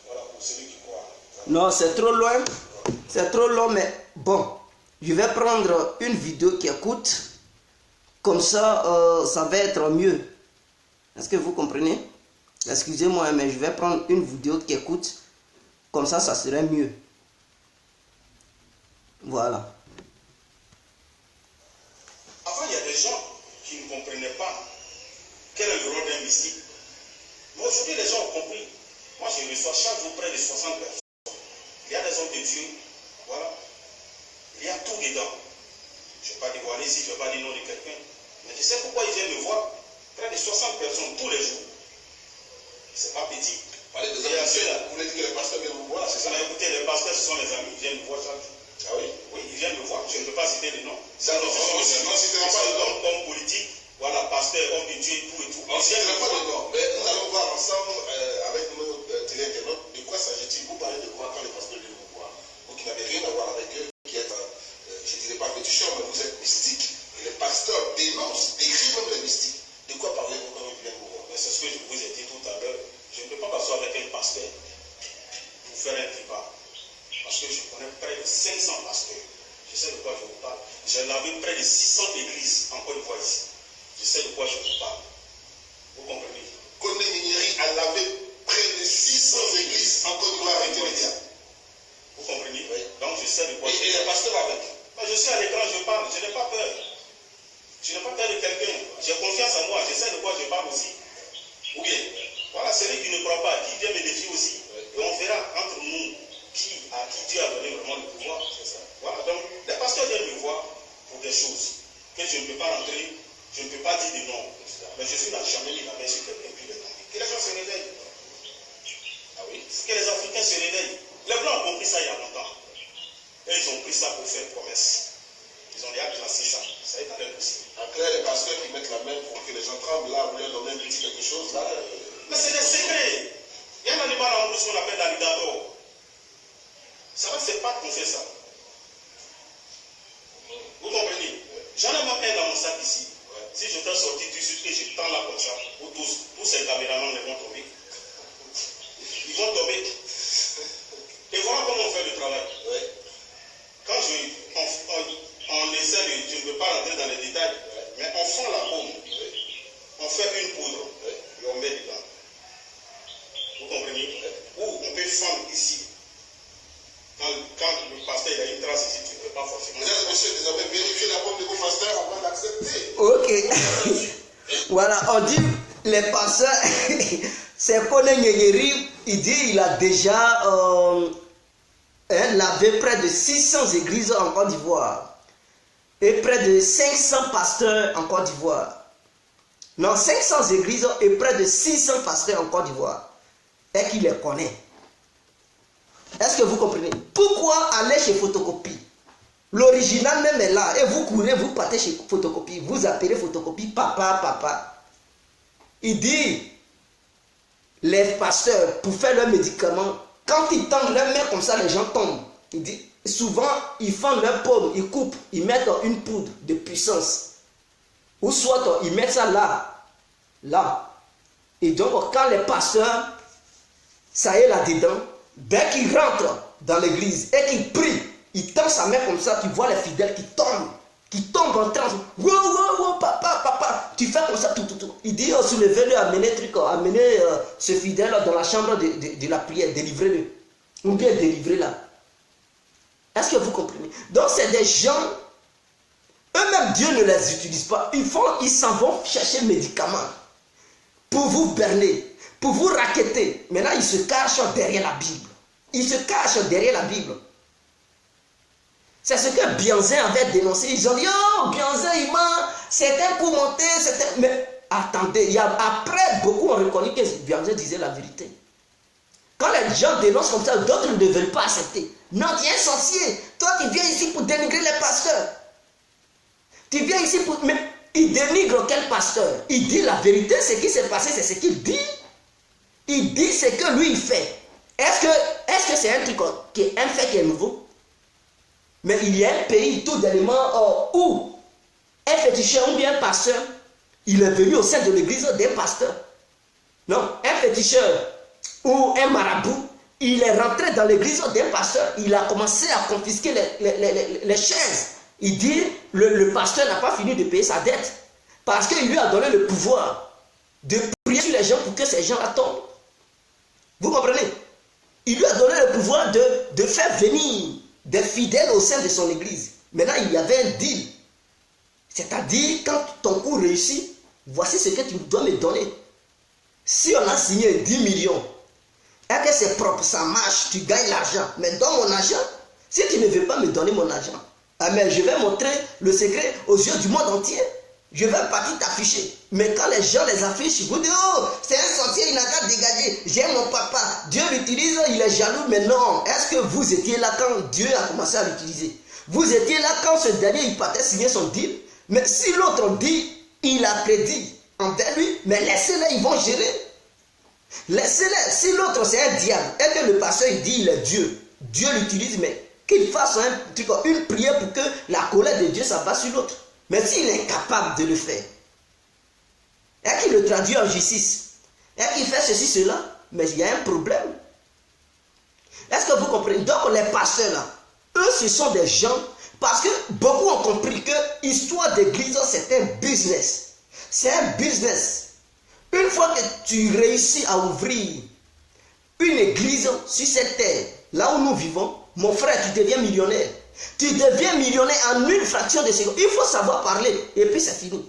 Voilà, pour celui qui croit. Non, c'est trop loin. C'est trop long, mais bon. Je vais prendre une vidéo qui écoute. Comme ça, ça va être mieux. Est-ce que vous comprenez? Excusez-moi, mais je vais prendre une vidéo qui écoute. Comme ça, ça serait mieux. Voilà. Avant, il y a des gens qui ne comprenaient pas quel est le rôle d'un mystique. Mais aujourd'hui, les gens ont compris. Moi, je reçois chaque jour près de 60 personnes. Il y a des hommes de Dieu. Voilà. Il y a tout dedans. Je ne vais pas dévoiler ici, je ne vais pas dire nom de quelqu'un. Mais tu sais pourquoi ils viennent me voir? Près de 60 personnes tous les jours. C'est pas petit. Parlez des amis, vous voulez dire que les pasteurs viennent vous voir, c'est ça? Écoutez, les pasteurs, ce sont les amis, ils viennent me voir chaque jour. Ah oui? Oui, ils viennent me voir. Je ne peux pas citer les noms. Ça, non, citera pas le nom. Comme politique, voilà, pasteur, homme de Dieu, tout et tout. On ne citera pas le nom. Mais nous allons voir ensemble avec nos téléinternautes de quoi s'agit-il. Vous parlez de quoi quand les pasteurs viennent vous voir? Vous qui n'avez rien à voir avec eux, qui êtes, je ne dirais pas féticheurs, mais vous êtes mystiques. Et les pasteurs dénoncent, décrivent même les mystiques. De quoi parlez-vous quand ils viennent vous voir? C'est ce que je vous ai dit tout à l'heure. Je ne peux pas m'asseoir avec un pasteur pour faire un débat. Parce que je connais près de 500 pasteurs. Je sais de quoi je vous parle. J'ai lavé près de 600 églises en Côte d'Ivoire ici. Je sais de quoi je vous parle. Vous comprenez? Condé Minieri a lavé près de 600 églises en Côte d'Ivoire avec les médias. Vous comprenez? Oui. Donc je sais de quoi je Et les pasteurs avec. Mais je suis à l'écran, je parle. Je n'ai pas peur. Je n'ai pas peur de quelqu'un. J'ai confiance en moi. Je sais de quoi je parle aussi. Ou bien, voilà, celui qui ne croit pas, qui vient me défier aussi. Et on verra entre nous à qui Dieu a donné vraiment le pouvoir. C'est ça. Voilà, donc les pasteurs viennent me voir pour des choses que je ne peux pas rentrer, je ne peux pas dire de non. Mais je suis là, jamais mis la main sur quelqu'un puis le tomber. Que les gens se réveillent. Ah oui, que les Africains se réveillent. Les Blancs ont compris ça il y a longtemps. Et ils ont pris ça pour faire promesse. Ils ont déjà classé ça. Ça est dans leur dossier. En clair, les pasteurs qui mettent la main pour que les gens tremblent là, vous leur donnez un petit quelque chose là. Mais c'est des secrets. Il y a un animal en plus qu'on appelle l'alligator. Ça va, c'est pas qu'on fait ça. Vous comprenez? J'en ai même un dans mon sac ici. Si je t'ai sorti tout de suite et je tends là comme ça, vous tous ces caméramans vont tomber. Ils vont tomber. Et voilà comment on fait le travail. Quand on essaie de, je ne veux pas rentrer dans les détails, mais on fend la paume, on fait une poudre et on met dedans. Vous comprenez? Ou on peut fendre ici. Quand le pasteur il a une trace ici, tu ne peux pas forcément. Mesdames et messieurs, désormais, vérifiez la paume de vos pasteurs avant d'accepter. Ok. Voilà, on dit les pasteurs, c'est Condé Minieri, il dit il a déjà lavé près de 600 églises en Côte d'Ivoire et près de 500 pasteurs en Côte d'Ivoire. Non, 500 églises et près de 600 pasteurs en Côte d'Ivoire. Et qu'il les connaît. Est-ce que vous comprenez? Pourquoi aller chez Photocopie? L'original même est là. Et vous courez, vous partez chez Photocopie. Vous appelez Photocopie papa, papa. Il dit, les pasteurs, pour faire leurs médicaments, quand ils tendent leurs mains comme ça, les gens tombent. Il dit, souvent, ils font leur paume, ils coupent, ils mettent une poudre de puissance. Ou soit, ils mettent ça là. Là. Et donc, quand les pasteurs, ça est là-dedans, dès qu'ils rentrent dans l'église et qu'ils prient, ils tendent sa main comme ça, tu vois les fidèles qui tombent en transe. Wow, wow, wow, papa, papa. Tu fais comme ça, tout. Il dit, soulevez-le, amenez ce fidèle dans la chambre de la prière, délivrez-le. Ou bien délivrez-la. Est-ce que vous comprenez? Donc, c'est des gens, eux-mêmes, Dieu ne les utilise pas. Ils s'en vont chercher médicaments pour vous berner, pour vous raqueter. Maintenant, ils se cachent derrière la Bible. Ils se cachent derrière la Bible. C'est ce que Bianzin avait dénoncé. Ils ont dit, oh, Bianzin, il ment, c'est un coup monté, mais attendez, après, beaucoup ont reconnu que Bianzin disait la vérité. Quand les gens dénoncent comme ça, d'autres ne veulent pas accepter. Non, tu es un sorcier. Toi, tu viens ici pour dénigrer les pasteurs. Tu viens ici pour... Mais il dénigre quel pasteur? Il dit la vérité, ce qui s'est passé, c'est ce qu'il dit. Il dit ce que lui, il fait. Est-ce que c'est un truc un fait qui est nouveau? Mais il y a un pays, tout d'éléments où un féticheur ou bien un pasteur, il est venu au sein de l'église d'un pasteur. Non, un féticheur ou un marabout, il est rentré dans l'église d'un pasteur, il a commencé à confisquer les chaises. Il dit, le pasteur n'a pas fini de payer sa dette, parce qu'il lui a donné le pouvoir de prier sur les gens pour que ces gens-là tombent. Vous comprenez? Il lui a donné le pouvoir de faire venir des fidèles au sein de son église. Maintenant, il y avait un deal. C'est-à-dire, quand ton coup réussit, voici ce que tu dois me donner. Si on a signé 10 millions, et que c'est propre, ça marche, tu gagnes l'argent. Mais donne mon argent. Si tu ne veux pas me donner mon argent, mais je vais montrer le secret aux yeux du monde entier. Je vais partir t'afficher. Mais quand les gens les affichent, vous dites, oh, c'est un sorcier, il n'a qu'à dégager. J'aime mon papa. Dieu l'utilise, il est jaloux. Mais non, est-ce que vous étiez là quand Dieu a commencé à l'utiliser? Vous étiez là quand ce dernier, il partait signer son deal. Mais si l'autre dit, il a prédit envers lui, mais laissez-les, ils vont gérer. Laissez-les. Si l'autre c'est un diable, et que le pasteur il dit il est Dieu, Dieu l'utilise, mais qu'il fasse une prière pour que la colère de Dieu s'abatte sur l'autre. Mais s'il est incapable de le faire, et qu'il le traduit en justice, et qu'il fait ceci, cela, mais il y a un problème. Est-ce que vous comprenez? Donc les pasteurs là, eux ce sont des gens, parce que beaucoup ont compris que l'histoire d'église c'est un business. C'est un business. Une fois que tu réussis à ouvrir une église sur cette terre, là où nous vivons, mon frère, tu deviens millionnaire. Tu deviens millionnaire en une fraction de seconde. Il faut savoir parler et puis c'est fini.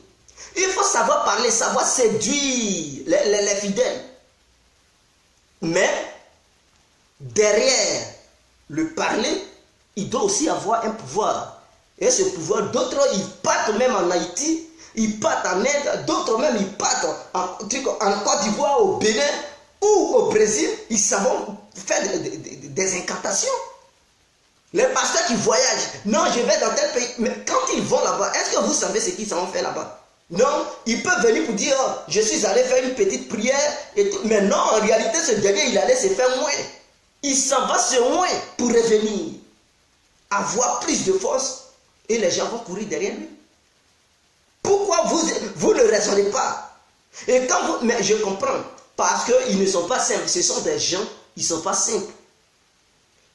Il faut savoir parler, savoir séduire les fidèles. Mais derrière le parler, il doit aussi avoir un pouvoir. Et ce pouvoir, d'autres, ils partent même en Haïti, ils partent en Inde, d'autres même, ils partent en Côte d'Ivoire, au Bénin ou au Brésil, ils savent faire des incantations. Les pasteurs qui voyagent, non, je vais dans tel pays, mais quand ils vont là-bas, est-ce que vous savez ce qu'ils savent faire là-bas? Non, ils peuvent venir pour dire, oh, je suis allé faire une petite prière, et tout. Mais non, en réalité, ce dernier, il allait se faire moins. Il s'en va se moins pour revenir, avoir plus de force, et les gens vont courir derrière lui. Pourquoi vous ne raisonnez pas? Et quand vous, mais je comprends, parce qu'ils ne sont pas simples, ce sont des gens, ils ne sont pas simples.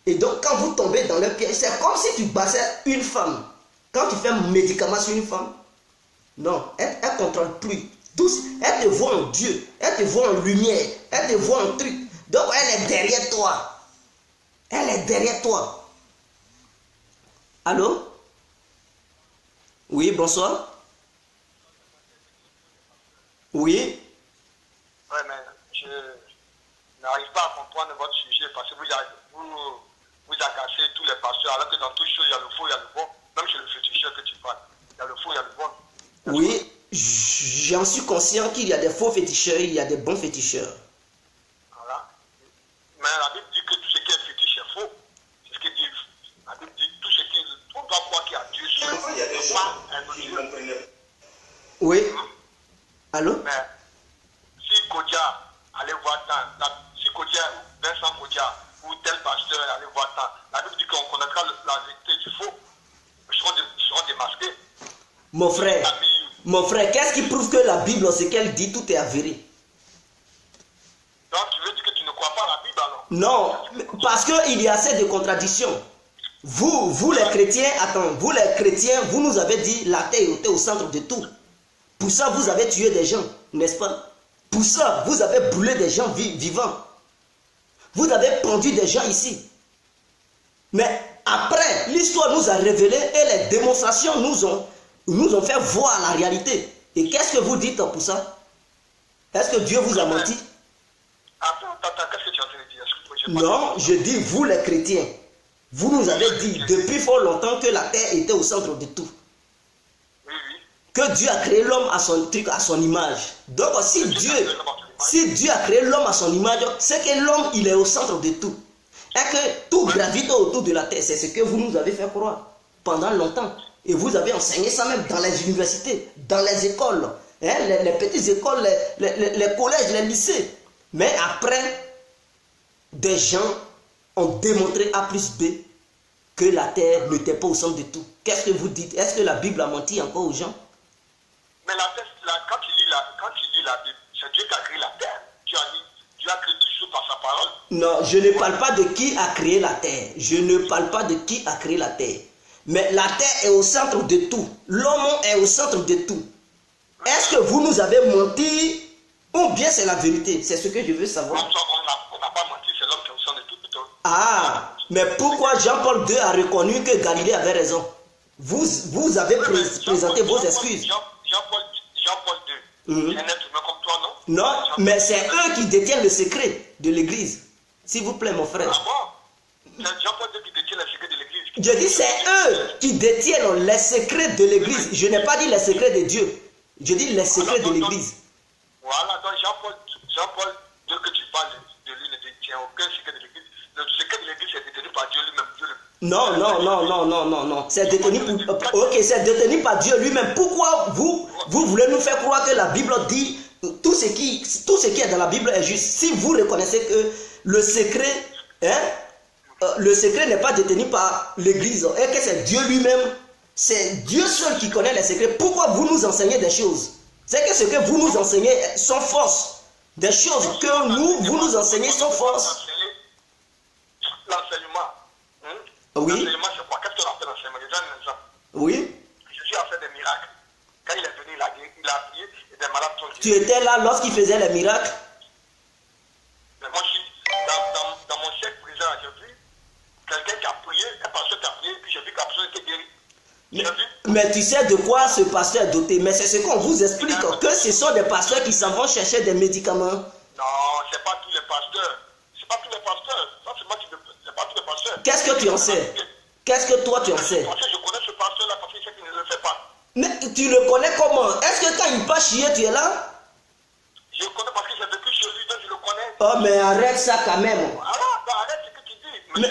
Et donc, quand vous tombez dans le piège, c'est comme si tu bassais une femme. Quand tu fais un médicament sur une femme, non, elle ne contrôle plus. Elle te voit en Dieu, elle te voit en lumière, elle te voit en truc. Donc, elle est derrière toi. Elle est derrière toi. Allô? Oui, bonsoir. Oui. Ouais, mais je n'arrive pas à comprendre votre sujet parce que vous agacez tous les pasteurs alors que dans toute chose, il y a le faux, il y a le bon. Même chez le féticheur que tu parles, il y a le faux, il y a le bon. Oui, j'en suis conscient qu'il y a des faux féticheurs, il y a des bons féticheurs. Voilà. Mais la Bible dit que tout ce qui est fétiche est faux. C'est ce que dit. La Bible dit tout ce qui est. On doit croire qu'il y a Dieu seul. Il y a des gens qui ne comprennent pas. Oui. Allô? Mais si Kodia allait voir si Kodia, Vincent Kodia ou tel pasteur allait voir la Bible dit qu'on connaîtra la vérité du faux. Ils seront démasqués. Mon frère, qu'est-ce qui prouve que la Bible, ce qu'elle dit, tout est avéré? Donc tu veux dire que tu ne crois pas à la Bible alors? Non, parce qu'il y a assez de contradictions. Vous les chrétiens, vous nous avez dit la terre était au centre de tout. Pour ça, vous avez tué des gens, n'est-ce pas? Pour ça, vous avez brûlé des gens vivants. Vous avez pendu des gens ici. Mais après, l'histoire nous a révélé et les démonstrations nous ont fait voir la réalité. Et qu'est-ce que vous dites pour ça? Est-ce que Dieu vous a menti? Attends, qu'est-ce que tu es en train de dire? Non, je dis vous les chrétiens. Vous nous avez dit depuis fort longtemps que la terre était au centre de tout. Oui. Que Dieu a créé l'homme à son image. Donc si Dieu a créé l'homme à son image, c'est que l'homme il est au centre de tout. Et que tout gravite autour de la terre. C'est ce que vous nous avez fait croire pendant longtemps. Et vous avez enseigné ça même dans les universités, dans les écoles, hein, les petites écoles, les collèges, les lycées. Mais après, des gens ont démontré A plus B que la terre n'était pas au centre de tout. Qu'est-ce que vous dites? Est-ce que la Bible a menti encore aux gens? Mais quand tu lis la Bible, c'est Dieu qui a créé la terre. Dieu a créé tout chose par sa parole. Non, je ne parle pas de qui a créé la terre. Je ne parle pas de qui a créé la terre. Mais la terre est au centre de tout. L'homme est au centre de tout. Est-ce que vous nous avez menti ou bien c'est la vérité? C'est ce que je veux savoir. On n'a pas menti, c'est l'homme qui est au centre de tout. Ah, Mais pourquoi Jean-Paul II a reconnu que Galilée avait raison? Vous avez présenté vos excuses. Jean-Paul II, c'est un être humain comme toi, non? Non, mais c'est eux qui détiennent le secret de l'église. S'il vous plaît, mon frère. Ah bon? C'est Jean-Paul II qui détient le secret de l'église. Je dis c'est eux qui détiennent les secrets de l'église. Je n'ai pas dit les secrets de Dieu. Je dis les secrets de l'église. Voilà, donc Jean-Paul II que tu parles de lui ne détient aucun secret de l'église. Le secret de l'église est détenu par Dieu lui-même. Non. C'est détenu c'est détenu par Dieu lui-même. Pourquoi vous voulez nous faire croire que la Bible dit tout ce qui est dans la Bible est juste? Si vous reconnaissez que le secret n'est pas détenu par l'église et que c'est Dieu lui-même, c'est Dieu seul qui connaît les secrets. Pourquoi vous nous enseignez des choses? C'est que ce que vous nous enseignez sont fausses. Des choses que vous nous enseignez sont fausses. L'enseignement. Oui. L'enseignement, c'est quoi? Qu'est-ce que l'on fait l'enseignement? Je donne un exemple. Oui. Jésus a fait des miracles. Quand il est venu, il a prié et des malades sont guéris. Tu étais là lorsqu'il faisait les miracles? Mais moi, je suis dans mon siècle présent, j'ai vu quelqu'un qui a prié, un pasteur qui a prié, puis j'ai vu que la personne était guérie. Mais tu sais de quoi ce pasteur est doté? Mais c'est ce qu'on vous explique, que ce sont des pasteurs qui s'en vont chercher des médicaments. Non, c'est pas tous les pasteurs. C'est pas tous les pasteurs. Ça, c'est moi qui c'est pas tous les pasteurs. Qu'est-ce que tu en sais? Qu'est-ce que toi tu en sais? Parce que je connais ce pasteur-là parce qu'il sait qu'il ne le fait pas. Mais tu le connais comment? Est-ce que quand il part chier, tu es là? Je le connais parce que j'ai vécu chez lui, donc je le connais. Oh, mais arrête ça quand même. Arrête ce que tu dis. Mais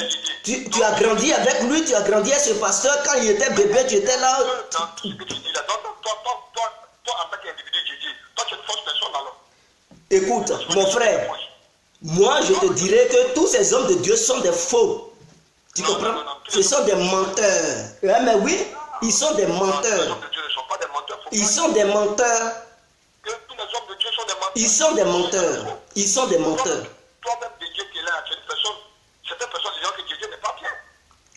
tu as grandi avec lui, tu as grandi avec ce pasteur. Quand il était bébé, tu étais là. Ce que tu dis là, toi, en tant qu'individu, tu dis, toi, tu es une fausse personne alors. Écoute, mon frère, moi je te dirais que tous ces hommes de Dieu sont des faux. Tu comprends? Ce sont des menteurs. Ouais, mais oui, ils sont des menteurs. Les hommes de Dieu ne sont pas des menteurs. Ils sont des menteurs. Que tous les hommes de Dieu sont des menteurs. Ils sont des menteurs. Ils sont des menteurs. Toi-même, Dieu qui est là, tu es une personne. Certaines personnes disent que Dieu n'est pas bien.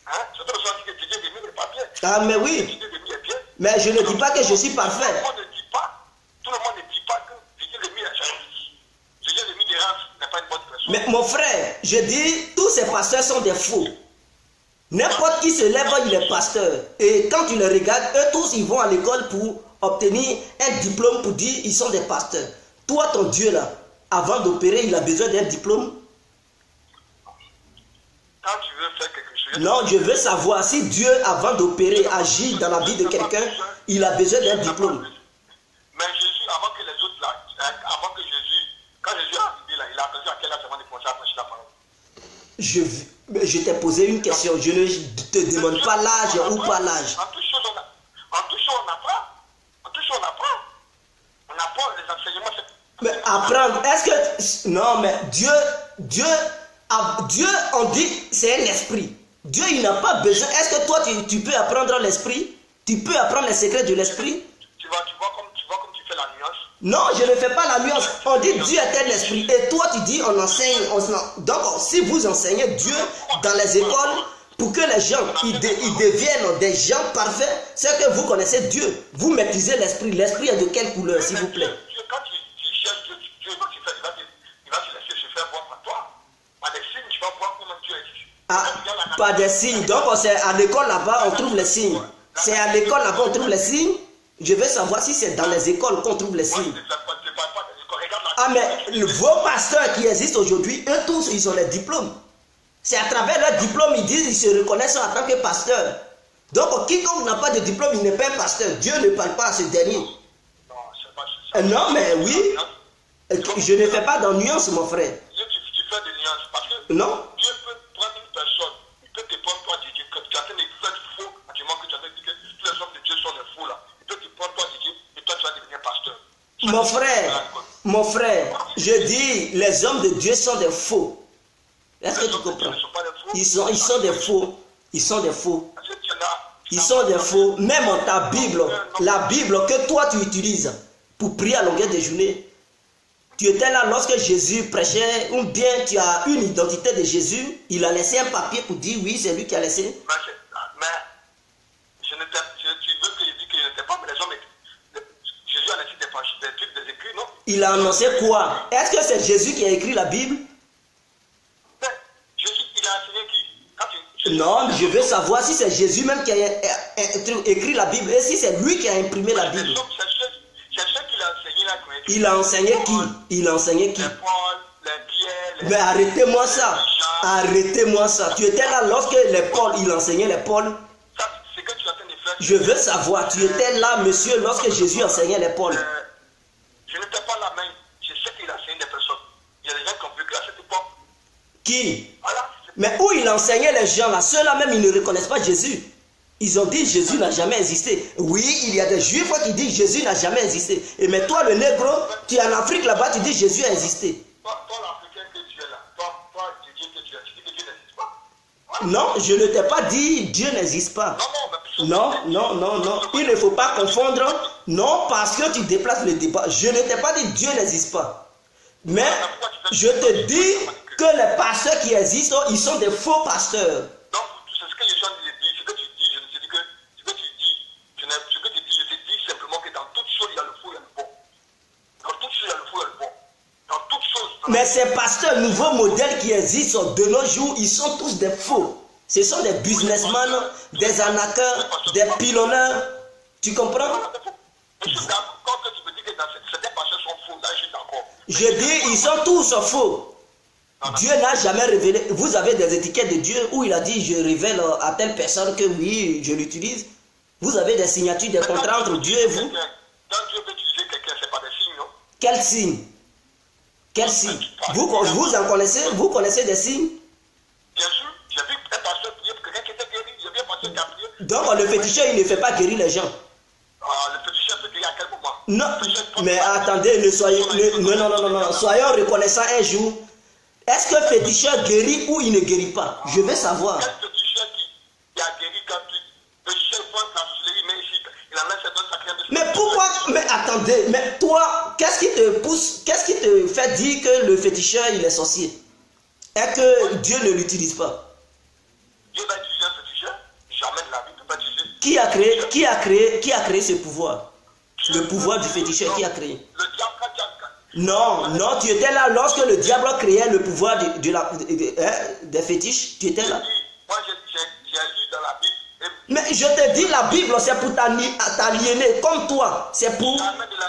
Hein? Certaines personnes disent que Dieu n'est pas bien. Ah, mais oui. Mais je ne dis pas que je suis parfait. Tout le monde ne dit pas que Dieu n'est pas bien. Dieu n'est pas une bonne personne. Mais mon frère, je dis, tous ces pasteurs sont des faux. N'importe qui se lève, il est pasteur. Et quand tu les regardes, eux tous, ils vont à l'école pour obtenir un diplôme pour dire ils sont des pasteurs. Toi, ton Dieu là, avant d'opérer, il a besoin d'un diplôme? Quand tu veux faire quelque chose... Non, je veux savoir si Dieu, avant d'opérer, agit dans la vie de quelqu'un, il a besoin d'un diplôme. Mais Jésus, avant que les autres là, avant que Jésus, quand Jésus est arrivé là, il a appris à quel âge avant de commencer à prêcher la parole? Je t'ai posé une question, je ne te demande pas l'âge ou pas l'âge. En toute chose, on apprend. En toute chose, on apprend. On apprend les enseignements. Mais apprendre, est-ce que... Non, mais Dieu, on dit, c'est un esprit. Dieu, il n'a pas besoin... Est-ce que toi, tu peux apprendre l'esprit? Tu peux apprendre les secrets de l'esprit? Tu vois comme tu fais la nuance? Non, je ne fais pas la nuance. On dit Dieu est un esprit. Et toi, tu dis, on enseigne. Donc, si vous enseignez Dieu dans les écoles, pour que les gens, ils deviennent des gens parfaits, c'est que vous connaissez Dieu. Vous maîtrisez l'esprit. L'esprit est de quelle couleur, s'il vous plaît? Dieu, quand tu cherches Dieu, il va te laisser se faire voir par toi. Par des signes, tu vas voir comment Dieu existe. Ah, pas des signes. Donc, c'est à l'école là-bas, on trouve les signes. C'est à l'école là-bas, on trouve les signes. Je veux savoir si c'est dans les écoles qu'on trouve les signes. Ah, mais vos pasteurs qui existent aujourd'hui, eux tous, ils ont les diplômes. C'est à travers leurs diplômes, ils disent, ils se reconnaissent en tant que pasteurs. Donc, quiconque n'a pas de diplôme, il n'est pas un pasteur. Dieu ne parle pas à ce dernier. Non, mais oui. Je ne fais pas de nuance, mon frère. Tu fais des nuances parce que non. Dieu peut prendre une personne, il peut te prendre toi, Didier, que tu as fait des faux, actuellement que tu as dit que tous les hommes de Dieu sont des faux là. Il peut te prendre toi, Didier, et toi tu vas devenir pasteur. Mon frère, je dis, les hommes de Dieu sont des faux. Est-ce que tu comprends? Ils sont des faux. Ils sont des faux. Ils sont des faux. Même en ta Bible, la Bible que toi tu utilises pour prier à longueur de journée, tu étais là lorsque Jésus prêchait, ou bien tu as une identité de Jésus, il a laissé un papier pour dire oui, c'est lui qui a laissé. Mais tu veux que je dise qu'il n'était pas, mais les hommes, Jésus a laissé des trucs, des écrits, non? Il a annoncé quoi? Est-ce que c'est Jésus qui a écrit la Bible? Mais Jésus, il a enseigné qui? Quand tu Non, je veux savoir si c'est Jésus même qui a écrit la Bible et si c'est lui qui a imprimé la Bible. C'est ce qu'il a enseigné là. Il a enseigné qui? Il a enseigné qui? Les Paul, les Pierre, Mais arrêtez-moi ça. Arrêtez-moi ça. Tu étais là lorsque les Paul, il enseignait les Paul. Ça, c'est que tu es en train de faire. Je veux savoir, tu étais là, monsieur, lorsque Jésus enseignait les Paul. Je n'étais pas là, mais je sais qu'il enseignait des personnes. Il y a des gens qui ont vécu à cette époque. Qui? Voilà. Mais où il enseignait les gens là, ceux-là même, ils ne reconnaissent pas Jésus. Ils ont dit Jésus n'a jamais existé. Oui, il y a des juifs qui disent Jésus n'a jamais existé. Et mais toi, le négro, tu es en Afrique là-bas, tu dis Jésus a existé. Toi l'Africain que tu es là, toi, Dieu que tu es, tu dis que Dieu n'existe pas. Voilà. Non, je ne t'ai pas dit Dieu n'existe pas. Non. Il ne faut pas confondre. Non, parce que tu déplaces le débat. Je ne t'ai pas dit Dieu n'existe pas. Mais je te dis que les pasteurs qui existent, ils sont des faux pasteurs. Donc, c'est ce que les gens disent, ce que tu dis, je ne te dis que ce que tu dis, ce que tu dis, je te dis simplement que dans toutes choses, il y a le faux et le bon. Dans toutes choses, il y a le faux et le bon. Dans toutes choses. Mais ces pasteurs nouveaux modèles qui existent de nos jours, ils sont tous des faux. Ce sont des businessmen, des arnaqueurs, des pilonneurs. Tu comprends? Je suis d'accord. Quand tu me dis que certains pasteurs sont faux, là, je suis d'accord. Je dis, ils sont tous faux. Dieu n'a jamais révélé. Vous avez des étiquettes de Dieu où il a dit je révèle à telle personne que oui, je l'utilise. Vous avez des signatures, des contrats entre Dieu et vous. Quand Dieu veut utiliser quelqu'un, ce n'est pas des signes, non? Quel signe? Quel signe? Vous en connaissez? Vous connaissez des signes? Bien sûr, j'ai vu un pasteur prier pour quelqu'un qui était guéri. J'ai vu un pasteur qui a prié. Donc le féticheur, il ne fait pas guérir les gens. Le féticheur peut guérir à quel moment? Non, mais attendez, non. Soyons reconnaissants un jour. Est-ce que le féticheur guérit ou il ne guérit pas? Je veux savoir. Quel féticheur qui a guéri quand le féticheur prend la sorcellerie, mais ici, il en a certains sacrés. Mais pourquoi? Mais attendez, mais toi, qu'est-ce qui te pousse, qu'est-ce qui te fait dire que le féticheur, il est sorcier? Et que Dieu ne l'utilise pas? Dieu va utiliser un féticheur? Jamais de la vie, il ne peut pas utiliser. Qui a créé ce pouvoir? Le pouvoir du féticheur, qui a créé? Le diable, Non, tu étais là lorsque le diable créait le pouvoir des fétiches. Tu étais là. Moi, j'ai lu dans la Bible. Mais je te dis, la Bible, c'est pour t'aliéner comme toi. C'est pour...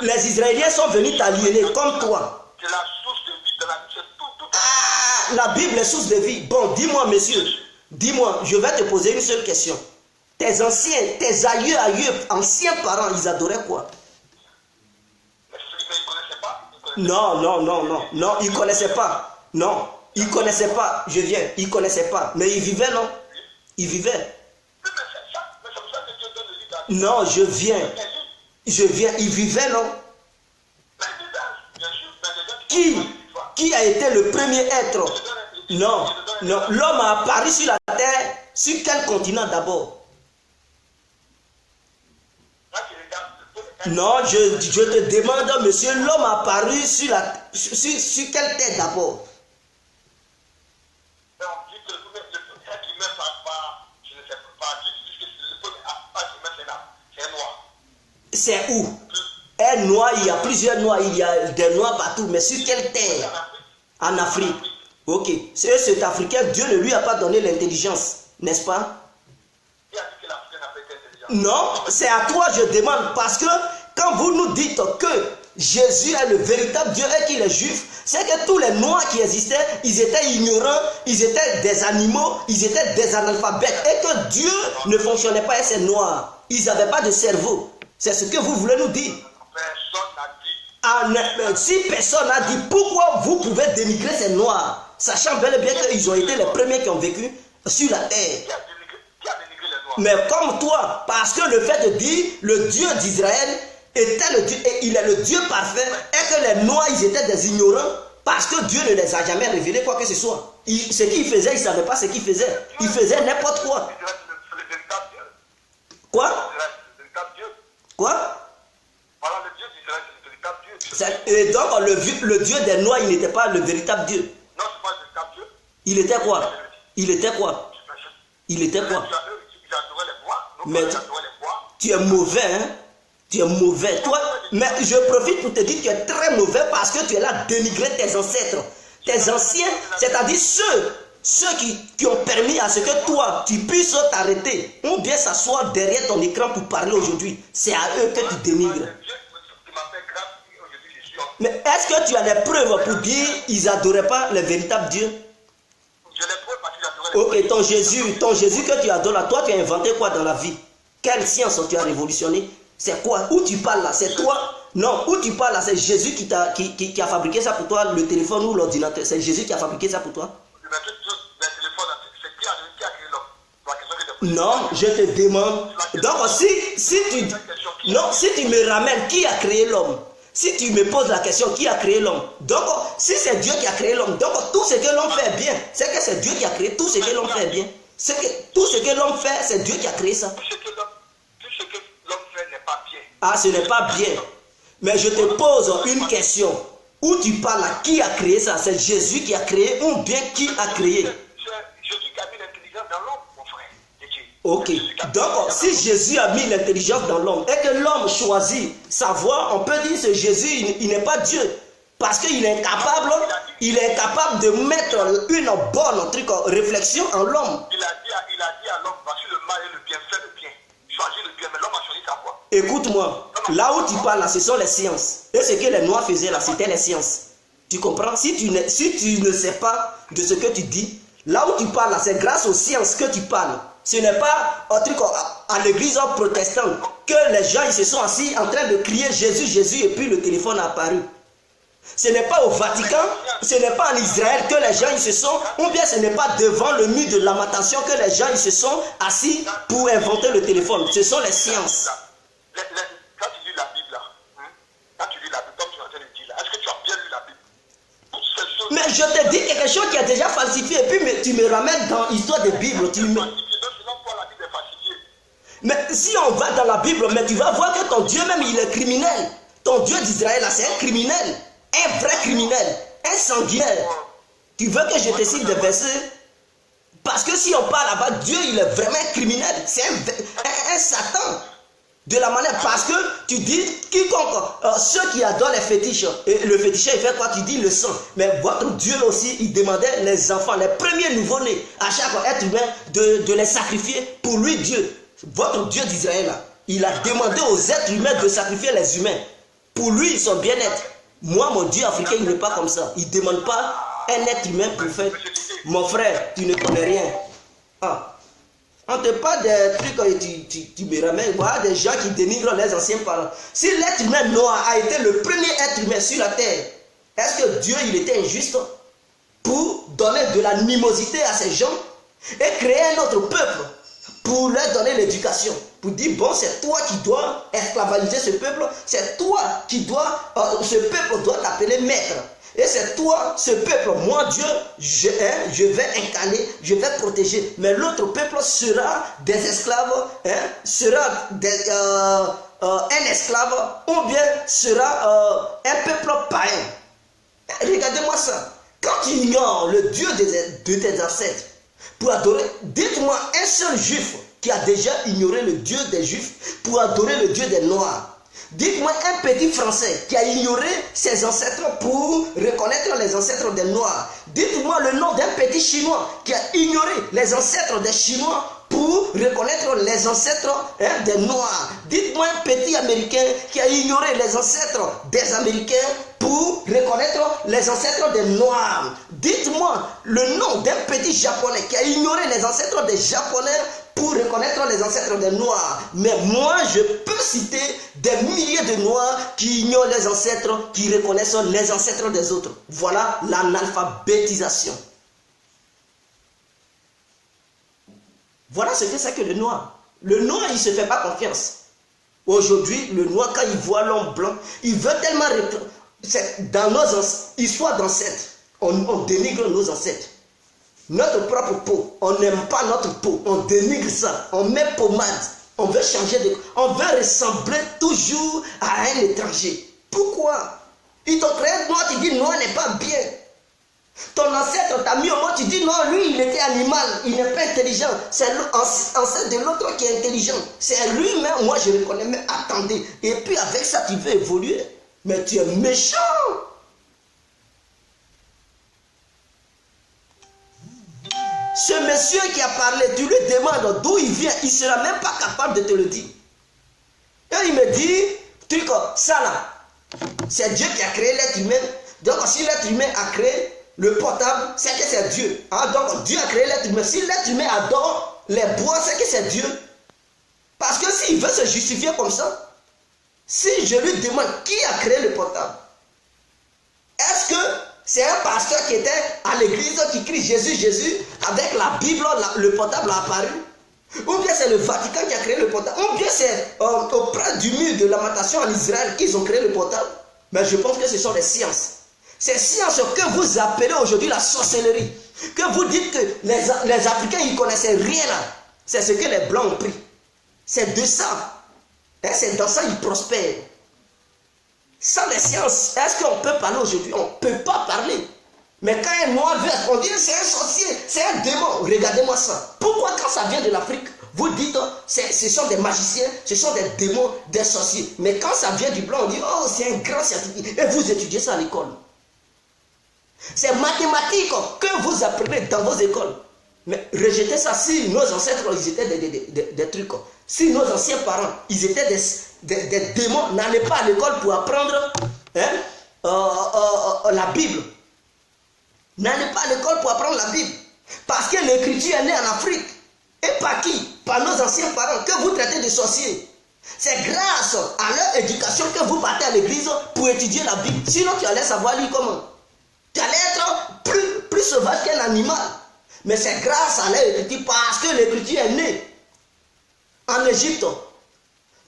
Les Israéliens sont venus t'aliéner comme toi. C'est la source de vie de la vie. Tout. Ah, la Bible est source de vie. Bon, dis-moi, monsieur. Dis-moi, je vais te poser une seule question. Tes anciens, tes aïeux, anciens parents, ils adoraient quoi? Non, ils ne connaissaient pas. Non, ils ne connaissaient pas. Je viens, ils ne connaissaient pas. Mais ils vivaient, non? Ils vivaient. Non, je viens, ils vivaient, non? Qui a été le premier être? Non, l'homme a apparu sur la terre. Sur quel continent d'abord? Non, je te demande, monsieur, l'homme a apparu sur quelle terre d'abord? C'est où? Un noir, il y a plusieurs noirs, il y a des noirs partout, mais sur quelle terre? En Afrique. Ok. Cet Africain, Dieu ne lui a pas donné l'intelligence, n'est-ce pas? Non, c'est à toi je demande, parce que quand vous nous dites que Jésus est le véritable Dieu et qu'il est juif, c'est que tous les noirs qui existaient, ils étaient ignorants, ils étaient des animaux, ils étaient des analphabètes, et que Dieu ne fonctionnait pas avec ces noirs. Ils n'avaient pas de cerveau. C'est ce que vous voulez nous dire. Si personne n'a dit, pourquoi vous pouvez dénigrer ces noirs, sachant bel et bien qu'ils ont été les premiers qui ont vécu sur la terre? Mais comme toi, parce que le fait de dire le Dieu d'Israël était le Dieu, et il est le Dieu parfait, et que les noirs, ils étaient des ignorants, parce que Dieu ne les a jamais révélé quoi que ce soit. Ce qu'ils faisaient, ils ne savaient pas ce qu'ils faisaient. Ils faisaient n'importe quoi. Quoi? Quoi? Voilà, le Dieu d'Israël, c'est le véritable Dieu. Et donc, le Dieu des noirs, il n'était pas le véritable Dieu. Non, c'est pas le véritable Dieu. Il était quoi? Il était quoi? Il était quoi? Mais tu es mauvais, hein? Tu es mauvais. Toi, mais je profite pour te dire que tu es très mauvais parce que tu es là à dénigrer tes ancêtres. Tes anciens, c'est-à-dire ceux ceux qui ont permis à ce que toi, tu puisses t'arrêter, ou bien s'asseoir derrière ton écran pour parler aujourd'hui, c'est à eux que tu dénigres. Mais est-ce que tu as des preuves pour dire qu'ils n'adoraient pas le véritable Dieu? Je les preuves parce qu'ils adoraient. Ok, ton Jésus que tu adores là, toi tu as inventé quoi dans la vie? Quelle science tu as révolutionné? C'est quoi? Où tu parles là? C'est toi? Non, où tu parles là, c'est Jésus qui a fabriqué ça pour toi, le téléphone ou l'ordinateur. C'est Jésus qui a fabriqué ça pour toi? Non, je te demande. Donc si tu me ramènes qui a créé l'homme, si tu me poses la question qui a créé l'homme, donc si c'est Dieu qui a créé l'homme, donc tout ce que l'homme fait bien, c'est que c'est Dieu qui a créé tout ce que l'homme fait bien. Tout ce que l'homme fait, c'est Dieu qui a créé ça. Tout ce que l'homme fait n'est pas bien. Ah, ce n'est pas bien. Mais je te pose une question. Où tu parles à qui a créé ça? C'est Jésus qui a créé ou bien qui a créé? C'est Jésus qui a mis l'intelligence dans l'homme, mon frère. Ok. Donc, si Jésus a mis l'intelligence dans l'homme et que l'homme choisit sa voie, on peut dire que Jésus, il n'est pas Dieu. Parce qu'il est incapable de mettre une bonne réflexion en l'homme. Il a dit à l'homme, voici le mal et le bien, fais le bien. Choisis le bien, mais l'homme a choisi sa voie. Écoute-moi, là où tu parles, là, ce sont les sciences. Et ce que les Noirs faisaient là, c'était les sciences. Tu comprends? Si tu ne sais pas de ce que tu dis, là où tu parles, là, c'est grâce aux sciences que tu parles. Ce n'est pas un truc à l'église protestante que les gens ils se sont assis en train de crier Jésus, Jésus, et puis le téléphone a apparu. Ce n'est pas au Vatican, ce n'est pas en Israël que les gens ils se sont, ou bien ce n'est pas devant le mur de lamentation que les gens ils se sont assis pour inventer le téléphone. Ce sont les sciences. Quand tu lis la Bible là, quand tu lis la Bible, comme tu es en train de dire là, est-ce que tu as bien lu la Bible? Mais je te dis quelque chose qui a déjà falsifié, et puis tu me ramènes dans l'histoire de Bible. Mais si on va dans la Bible, mais tu vas voir que ton Dieu même il est criminel. Ton Dieu d'Israël là, c'est un criminel. Un vrai criminel. Un sanguinaire. Tu veux que je te cite des versets? Parce que si on parle là-bas, Dieu il est vraiment un criminel. C'est un Satan. De la manière, parce que tu dis, quiconque, ceux qui adorent les fétiches, et le féticheur il fait quoi? Tu dis le sang. Mais votre Dieu aussi, il demandait les enfants, les premiers nouveau-nés, à chaque être humain, de les sacrifier pour lui, Dieu. Votre Dieu d'Israël, là, il a demandé aux êtres humains de sacrifier les humains. Pour lui, son bien-être. Moi, mon Dieu africain, il n'est pas comme ça. Il ne demande pas un être humain pour faire. Mon frère, tu ne connais rien. Ah. On te parle des trucs, tu me ramènes, voilà des gens qui dénigrent les anciens parents. Si l'être humain noir a été le premier être humain sur la terre, est-ce que Dieu il était injuste pour donner de l'animosité à ces gens et créer un autre peuple pour leur donner l'éducation? Pour dire, bon, c'est toi qui dois esclavagiser ce peuple, c'est toi qui dois, ce peuple doit t'appeler maître. Et c'est toi, ce peuple, moi Dieu, je vais incarner, je vais protéger. Mais l'autre peuple sera des esclaves, sera un esclave, ou bien sera un peuple païen. Regardez-moi ça. Quand tu ignores le Dieu de tes ancêtres, pour adorer, dites-moi un seul juif qui a déjà ignoré le Dieu des juifs pour adorer le Dieu des noirs. Dites-moi un petit Français qui a ignoré ses ancêtres pour reconnaître les ancêtres des Noirs. Dites-moi le nom d'un petit Chinois qui a ignoré les ancêtres des Chinois pour reconnaître les ancêtres des Noirs. Dites-moi un petit Américain qui a ignoré les ancêtres des Américains pour reconnaître les ancêtres des Noirs. Dites-moi le nom d'un petit Japonais qui a ignoré les ancêtres des Japonais pour reconnaître les ancêtres des Noirs. Mais moi, je peux citer des milliers de Noirs qui ignorent les ancêtres, qui reconnaissent les ancêtres des autres. Voilà l'analphabétisation. Voilà ce que c'est que le Noir. Le Noir, il ne se fait pas confiance. Aujourd'hui, le Noir, quand il voit l'homme blanc, il veut tellement... Dans nos histoires d'ancêtres, on dénigre nos ancêtres. Notre propre peau, on n'aime pas notre peau, on dénigre ça, on met pommade, on veut changer de... On veut ressembler toujours à un étranger. Pourquoi? Il te crée noir, tu dis noir n'est pas bien. Ton ancêtre t'a mis au monde, tu dis non, lui il était animal, il n'est pas intelligent. C'est l'ancêtre de l'autre qui est intelligent. C'est lui-même, moi je le connais, mais attendez. Et puis avec ça tu veux évoluer. Mais tu es méchant. Ce monsieur qui a parlé, tu lui demandes d'où il vient, il ne sera même pas capable de te le dire. Et il me dit, truc, ça là, c'est Dieu qui a créé l'être humain. Donc si l'être humain a créé le portable, c'est que c'est Dieu. Ah, donc Dieu a créé l'être humain. Si l'être humain adore les bois, c'est que c'est Dieu. Parce que s'il veut se justifier comme ça, si je lui demande qui a créé le portable, est-ce que c'est un pasteur qui était à l'église qui crie Jésus, Jésus, avec la Bible, le portable a apparu? Ou bien c'est le Vatican qui a créé le portable? Ou bien c'est auprès du mur de lamentation en Israël qu'ils ont créé le portable? Mais je pense que ce sont des sciences. Ces sciences que vous appelez aujourd'hui la sorcellerie, que vous dites que les Africains ils ne connaissaient rien là, c'est ce que les Blancs ont pris. C'est de ça. Et c'est dans ça qu'ils prospèrent. Sans les sciences, est-ce qu'on peut parler aujourd'hui? On ne peut pas parler. Mais quand un noir vient, on dit c'est un sorcier, c'est un démon. Regardez-moi ça. Pourquoi quand ça vient de l'Afrique, vous dites ce sont des magiciens, ce sont des démons, des sorciers. Mais quand ça vient du blanc, on dit oh c'est un grand scientifique. Et vous étudiez ça à l'école. C'est mathématique que vous apprenez dans vos écoles. Mais rejetez ça. Si nos ancêtres ils étaient des trucs, si nos anciens parents ils étaient des démons, n'allez pas à l'école pour apprendre la Bible. N'allez pas à l'école pour apprendre la Bible. Parce que l'écriture est née en Afrique. Et par qui? Par nos anciens parents que vous traitez de sorciers. C'est grâce à leur éducation que vous partez à l'église pour étudier la Bible. Sinon tu allais savoir lire comment. Tu allais être plus sauvage qu'un animal. Mais c'est grâce à leur écriture parce que l'écriture est née en Égypte.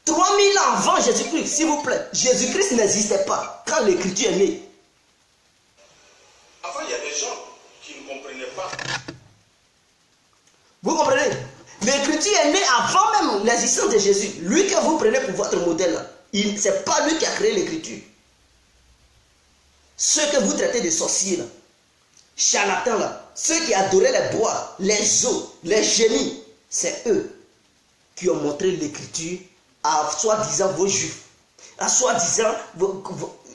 3000 ans avant Jésus-Christ, s'il vous plaît. Jésus-Christ n'existait pas quand l'écriture est née. Avant, il y a des gens qui ne comprenaient pas. Vous comprenez? L'écriture est née avant même l'existence de Jésus. Lui que vous prenez pour votre modèle, ce n'est pas lui qui a créé l'écriture. Ceux que vous traitez de sorciers, là, charlatans, là, ceux qui adoraient les bois, les eaux, les génies, c'est eux qui ont montré l'écriture à soi-disant vos juifs, à soi-disant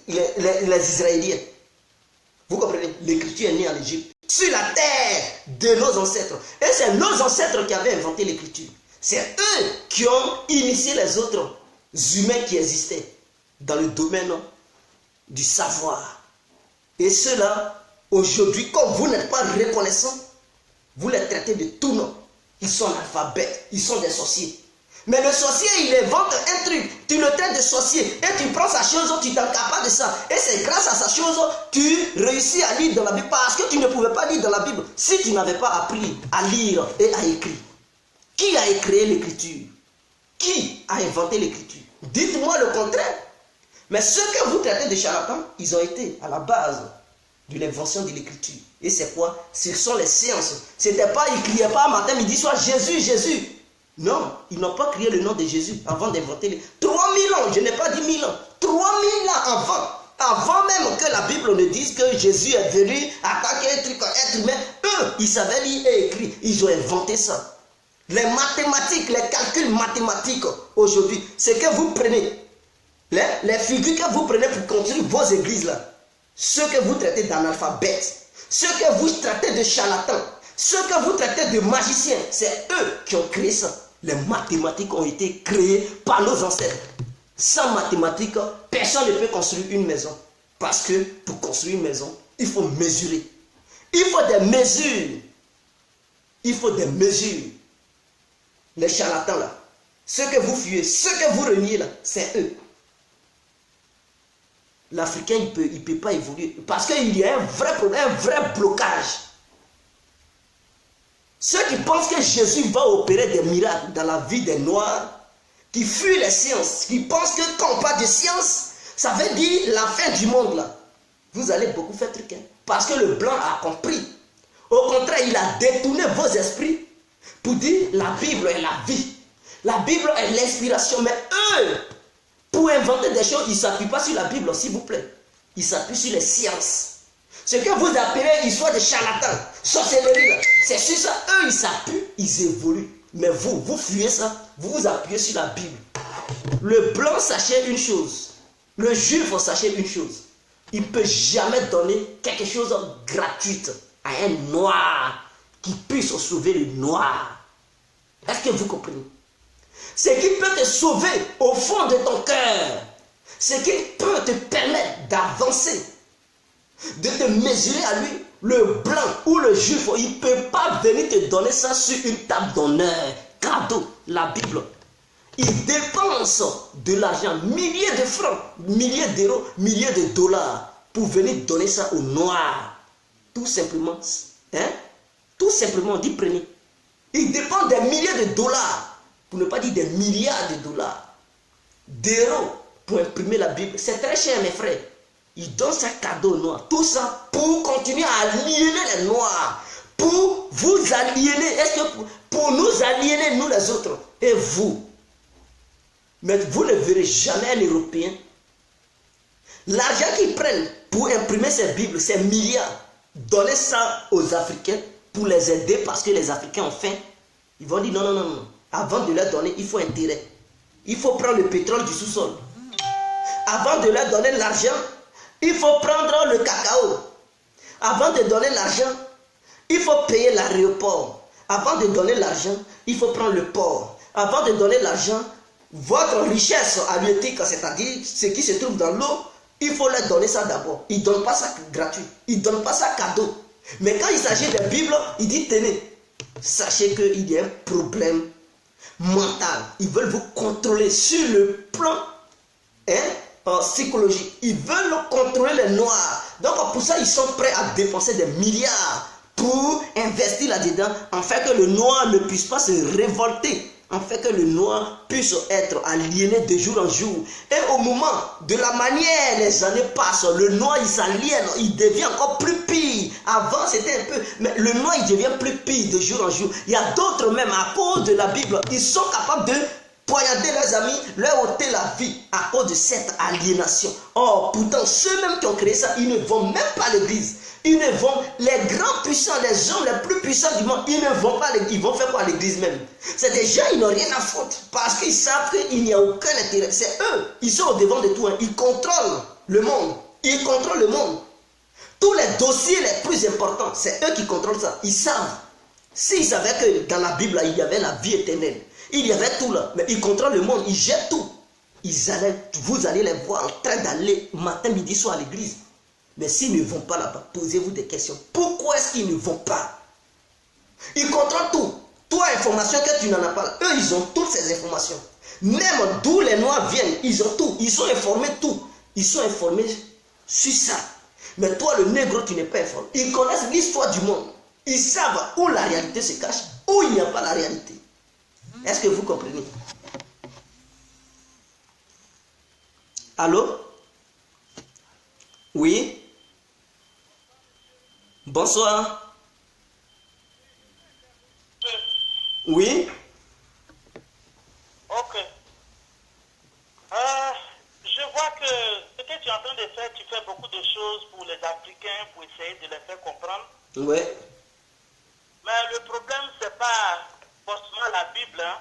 les Israéliens. Vous comprenez? L'écriture est née en Égypte, sur la terre de nos ancêtres. Et c'est nos ancêtres qui avaient inventé l'écriture. C'est eux qui ont initié les autres humains qui existaient dans le domaine du savoir. Et ceux-là, aujourd'hui, comme vous n'êtes pas reconnaissants, vous les traitez de tout nom. Ils sont analphabètes, ils sont des sorciers. Mais le sorcier, il invente un truc, tu le traites de sorcier, et tu prends sa chose, tu t'encapables de ça. Et c'est grâce à sa chose, tu réussis à lire dans la Bible, parce que tu ne pouvais pas lire dans la Bible si tu n'avais pas appris à lire et à écrire. Qui a créé l'écriture? Qui a inventé l'écriture? Dites-moi le contraire. Mais ceux que vous traitez de charlatans, ils ont été à la base de l'invention de l'écriture. Et c'est quoi? Ce sont les sciences. C'était pas, ils ne criaient pas matin, midi, soir, Jésus, Jésus. Non, ils n'ont pas crié le nom de Jésus avant d'inventer les... 3000 ans, je n'ai pas dit 1000 ans. 3000 ans avant. Avant même que la Bible ne dise que Jésus est venu attaquer un truc, être humain. Eux, ils savaient lire et écrire. Ils ont inventé ça. Les mathématiques, les calculs mathématiques aujourd'hui, c'est que vous prenez les figures que vous prenez pour construire vos églises là, ceux que vous traitez d'analphabètes, ceux que vous traitez de charlatans, ceux que vous traitez de magiciens, c'est eux qui ont créé ça. Les mathématiques ont été créées par nos ancêtres. Sans mathématiques, personne ne peut construire une maison. Parce que pour construire une maison, il faut mesurer. Il faut des mesures. Il faut des mesures. Les charlatans là, ceux que vous fuyez, ceux que vous reniez là, c'est eux. L'Africain, il ne peut pas évoluer. Parce qu'il y a un vrai problème, un vrai blocage. Ceux qui pensent que Jésus va opérer des miracles dans la vie des Noirs, qui fuient les sciences, qui pensent que quand on parle de science, ça veut dire la fin du monde là. Vous allez beaucoup faire truc. Parce que le blanc a compris. Au contraire, il a détourné vos esprits pour dire la Bible est la vie. La Bible est l'inspiration. Mais eux, pour inventer des choses, ils ne s'appuient pas sur la Bible, s'il vous plaît. Ils s'appuient sur les sciences. Ce que vous appelez histoire de charlatans, sorcellerie, c'est sur ça. Eux, ils s'appuient, ils évoluent. Mais vous, vous fuyez ça, vous vous appuyez sur la Bible. Le blanc, sachez une chose. Le juif, sachez une chose. Il ne peut jamais donner quelque chose de gratuit à un noir qui puisse sauver le noir. Est-ce que vous comprenez? Ce qui peut te sauver au fond de ton cœur, ce qui peut te permettre d'avancer, de te mesurer à lui, le blanc ou le juif, il ne peut pas venir te donner ça sur une table d'honneur, cadeau, la Bible. Il dépense de l'argent, milliers de francs, milliers d'euros, milliers de dollars pour venir donner ça aux noirs. Tout simplement, hein? Tout simplement, on dit prenez. Il dépend des milliers de dollars, pour ne pas dire des milliards de dollars, d'euros pour imprimer la Bible. C'est très cher, mes frères. Il donne ça cadeau aux noirs. Tout ça pour continuer à aliéner les noirs. Pour vous aliéner. Est-ce que pour nous aliéner, nous les autres, et vous? Mais vous ne verrez jamais un Européen. L'argent qu'ils prennent pour imprimer ces Bibles, ces milliards, donner ça aux Africains pour les aider parce que les Africains ont faim. Ils vont dire non, non, non, non. Avant de leur donner, il faut intérêt. Il faut prendre le pétrole du sous-sol. Avant de leur donner l'argent, il faut prendre le cacao. Avant de donner l'argent, il faut payer l'aéroport. Avant de donner l'argent, il faut prendre le port. Avant de donner l'argent, votre richesse halieutique, c'est-à-dire ce qui se trouve dans l'eau, il faut leur donner ça d'abord. Ils ne donnent pas ça gratuit. Ils ne donnent pas ça cadeau. Mais quand il s'agit de la Bible, il dit tenez, sachez qu'il y a un problème mental. Ils veulent vous contrôler sur le plan psychologique. Ils veulent contrôler les noirs. Donc pour ça, ils sont prêts à dépenser des milliards pour investir là-dedans, afin que le noir ne puisse pas se révolter, afin que le noir puisse être aliéné de jour en jour. Et au moment de la manière les années passent, le noir il s'aliène, il devient encore plus pire. Avant c'était un peu, mais le noir il devient plus pire de jour en jour. Il y a d'autres même à cause de la Bible, ils sont capables de poignarder leurs amis, leur ôter la vie à cause de cette aliénation. Or pourtant ceux-mêmes qui ont créé ça, ils ne vont même pas à l'église. Ils ne vont, les grands puissants, les hommes les plus puissants du monde, ils ne vont pas à l'église. Ils vont faire quoi à l'église même? C'est des gens, ils n'ont rien à foutre. Parce qu'ils savent qu'il n'y a aucun intérêt. C'est eux, ils sont au devant de tout. Hein. Ils contrôlent le monde. Ils contrôlent le monde. Tous les dossiers les plus importants, c'est eux qui contrôlent ça. Ils savent. S'ils savaient que dans la Bible, il y avait la vie éternelle, il y avait tout là, mais ils contrôlent le monde, ils jettent tout. Vous allez les voir en train d'aller matin, midi, soir à l'église. Mais s'ils ne vont pas là-bas, posez-vous des questions. Pourquoi est-ce qu'ils ne vont pas? Ils contrôlent tout. Toi, information que tu n'en as pas, eux, ils ont toutes ces informations. Même d'où les Noirs viennent, ils ont tout. Ils sont informés tout. Ils sont informés sur ça. Mais toi, le nègre, tu n'es pas informé. Ils connaissent l'histoire du monde. Ils savent où la réalité se cache, où il n'y a pas la réalité. Est-ce que vous comprenez? Allô? Oui? Bonsoir. Oui? Ok. Je vois que ce que tu es en train de faire, tu fais beaucoup de choses pour les Africains, pour essayer de les faire comprendre. Oui. Mais le problème, ce n'est pas forcément la Bible. Hein.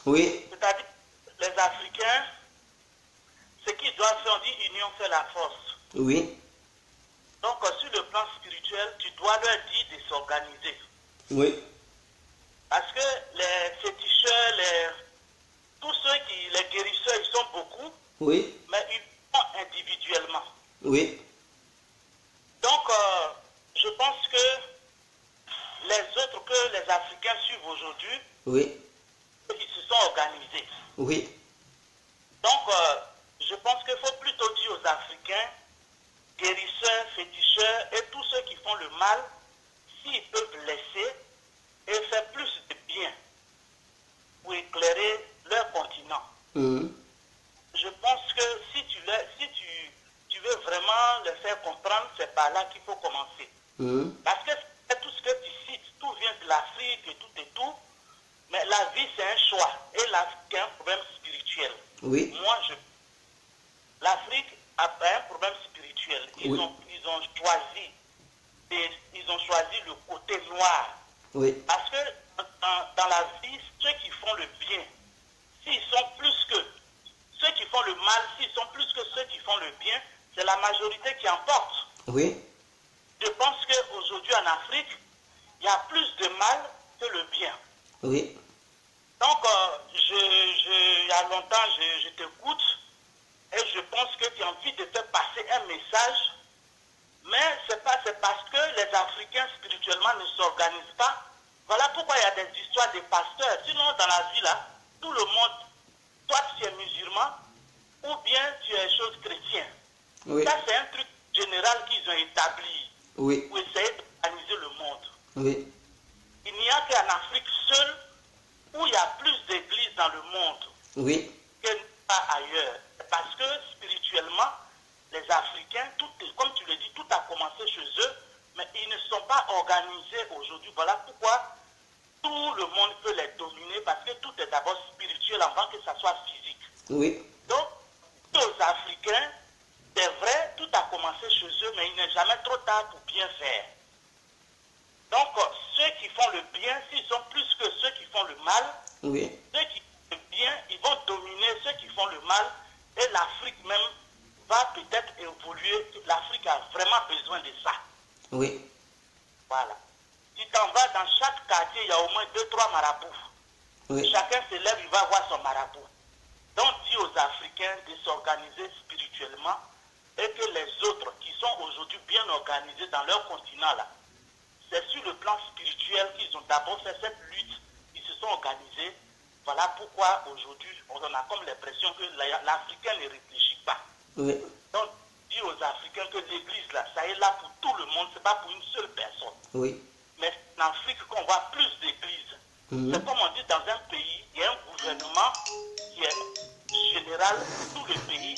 Oui. C'est-à-dire, les Africains, ce qu'ils doivent faire, on dit union fait la force. Oui. Donc, sur le plan spirituel, tu dois leur dire de s'organiser. Oui. Parce que les féticheurs, tous ceux les guérisseurs, ils sont beaucoup, Oui. mais ils font individuellement. Oui. Donc, je pense que les autres que les Africains suivent aujourd'hui, Oui. ils se sont organisés. Oui. Donc, je pense qu'il faut plutôt dire aux Africains, guérisseurs, féticheurs et tous ceux qui font le mal, s'ils peuvent laisser et faire plus de bien pour éclairer leur continent. Je pense que si tu veux vraiment le faire comprendre, c'est par là qu'il faut commencer. Parce que tout ce que tu cites, tout vient de l'Afrique et tout, mais la vie c'est un choix et l'Afrique a un problème spirituel. Oui. L'Afrique a un problème spirituel. Ils ont choisi le côté noir. Oui. Parce que dans la vie, ceux qui font le bien, s'ils sont plus que ceux qui font le mal, s'ils sont plus que ceux qui font le bien, c'est la majorité qui emporte. Oui. Je pense qu'aujourd'hui en Afrique, il y a plus de mal que le bien. Oui. Donc, il y a longtemps, je t'écoute et je pense que tu as envie de faire passer un message, mais c'est parce que les Africains spirituellement ne s'organisent pas. Voilà pourquoi il y a des histoires de pasteurs. Sinon, dans la vie, là, tout le monde, soit tu es musulman ou bien tu es chose chrétien. Oui. Ça, c'est un truc général qu'ils ont établi Oui. pour essayer d'organiser le monde. Oui. Il n'y a qu'en Afrique seule où il y a plus d'églises dans le monde Oui. que pas ailleurs. Parce que spirituellement, les Africains, comme tu le dis, tout a commencé chez eux, mais ils ne sont pas organisés aujourd'hui. Voilà pourquoi tout le monde peut les dominer, parce que tout est d'abord spirituel avant que ça soit physique. Oui. Donc, aux Africains, c'est vrai, tout a commencé chez eux, mais il n'est jamais trop tard pour bien faire. Donc, ceux qui font le bien, s'ils sont plus que ceux qui font le mal, Oui. ceux qui font le bien, ils vont dominer ceux qui font le mal, et l'Afrique même va peut-être évoluer. L'Afrique a vraiment besoin de ça. Oui. Voilà. Si tu en vas dans chaque quartier, il y a au moins 2-3 marabouts. Oui. Chacun se lève, il va voir son marabout. Donc, dis aux Africains de s'organiser spirituellement et que les autres qui sont aujourd'hui bien organisés dans leur continent là, c'est sur le plan spirituel qu'ils ont d'abord fait cette lutte. Ils se sont organisés. Voilà pourquoi aujourd'hui, on a comme l'impression que l'Africain ne réfléchit pas. Oui. Donc, dis aux Africains que l'Église là, ça est là pour tout le monde, c'est pas pour une seule personne. Oui. Mais en Afrique, qu'on voit plus d'églises. C'est comme on dit dans un pays, il y a un gouvernement qui est général pour tout le pays,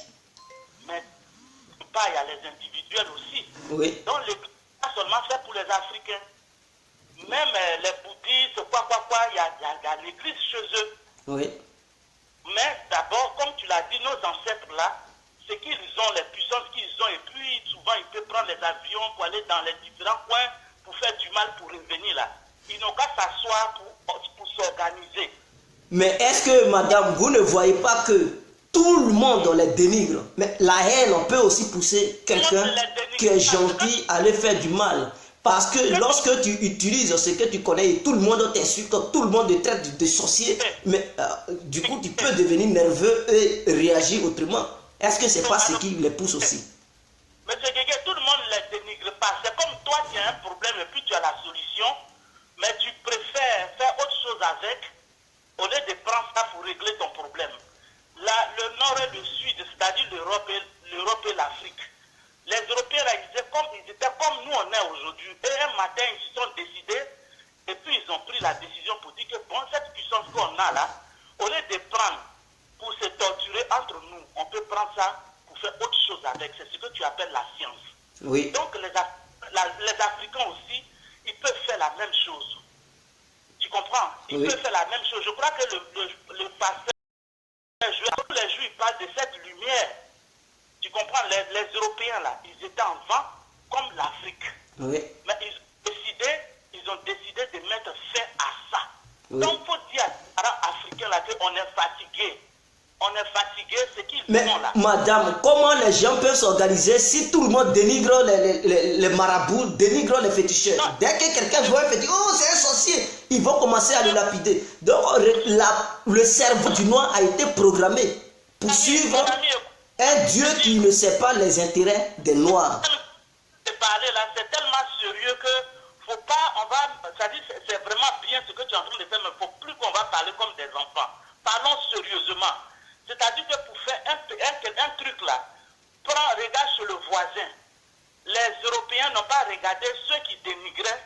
mais pas, il y a les individuels aussi. Oui. Donc l'église n'est pas seulement fait pour les Africains. Même les bouddhistes, il y a l'église chez eux. Oui. Mais d'abord, comme tu l'as dit, nos ancêtres là, c'est qu'ils ont les puissances qu'ils ont, et puis souvent ils peuvent prendre les avions pour aller dans les différents coins pour faire du mal, pour revenir là. Ils n'ont qu'à s'asseoir pour s'organiser. Mais est-ce que, madame, vous ne voyez pas que tout le monde les dénigre? Mais la haine, on peut aussi pousser quelqu'un qui est gentil à aller faire du mal. Parce que lorsque tu utilises ce que tu connais et tout le monde t'insulte, tout le monde te traite de sorcier, mais du coup tu peux devenir nerveux et réagir autrement. Est-ce que c'est pas ce qui les pousse aussi? Mais c'est que tout le monde ne les dénigre pas. C'est comme toi, tu as un problème et puis tu as la solution, mais tu préfères faire autre chose avec au lieu de prendre ça pour régler ton problème. Là, le nord et le sud, c'est-à-dire l'Europe et l'Afrique. Les Européens, là, ils étaient comme nous on est aujourd'hui. Et un matin, ils se sont décidés, et puis ils ont pris la décision pour dire que bon, cette puissance qu'on a là, au lieu de prendre pour se torturer entre nous, on peut prendre ça pour faire autre chose avec. C'est ce que tu appelles la science. Oui. Donc les Africains aussi, ils peuvent faire la même chose. Tu comprends? Ils peuvent faire la même chose. Je crois que le pasteur, tous les jours, il parle de cette lumière. Tu comprends? Les Européens, là, ils étaient en vent comme l'Afrique. Oui. Mais ils ont décidé de mettre fin à ça. Oui. Donc, il faut dire à parents africains là qu'on est fatigué. On est fatigué, ce qu'ils Mais font là. madame, comment les gens peuvent s'organiser si tout le monde dénigre les marabouts, dénigre les féticheurs? Non. Dès que quelqu'un voit un fétiche, oh c'est un sorcier, ils vont commencer à le lapider. Donc le cerveau du noir a été programmé pour suivre un Dieu qui ne sait pas les intérêts des noirs. Parler là, c'est tellement sérieux que faut pas, c'est vraiment bien ce que tu es en train de faire, mais il ne faut plus qu'on va parler comme des enfants. Parlons sérieusement. C'est-à-dire que pour faire un truc là, regarde sur le voisin. Les Européens n'ont pas regardé ceux qui dénigraient,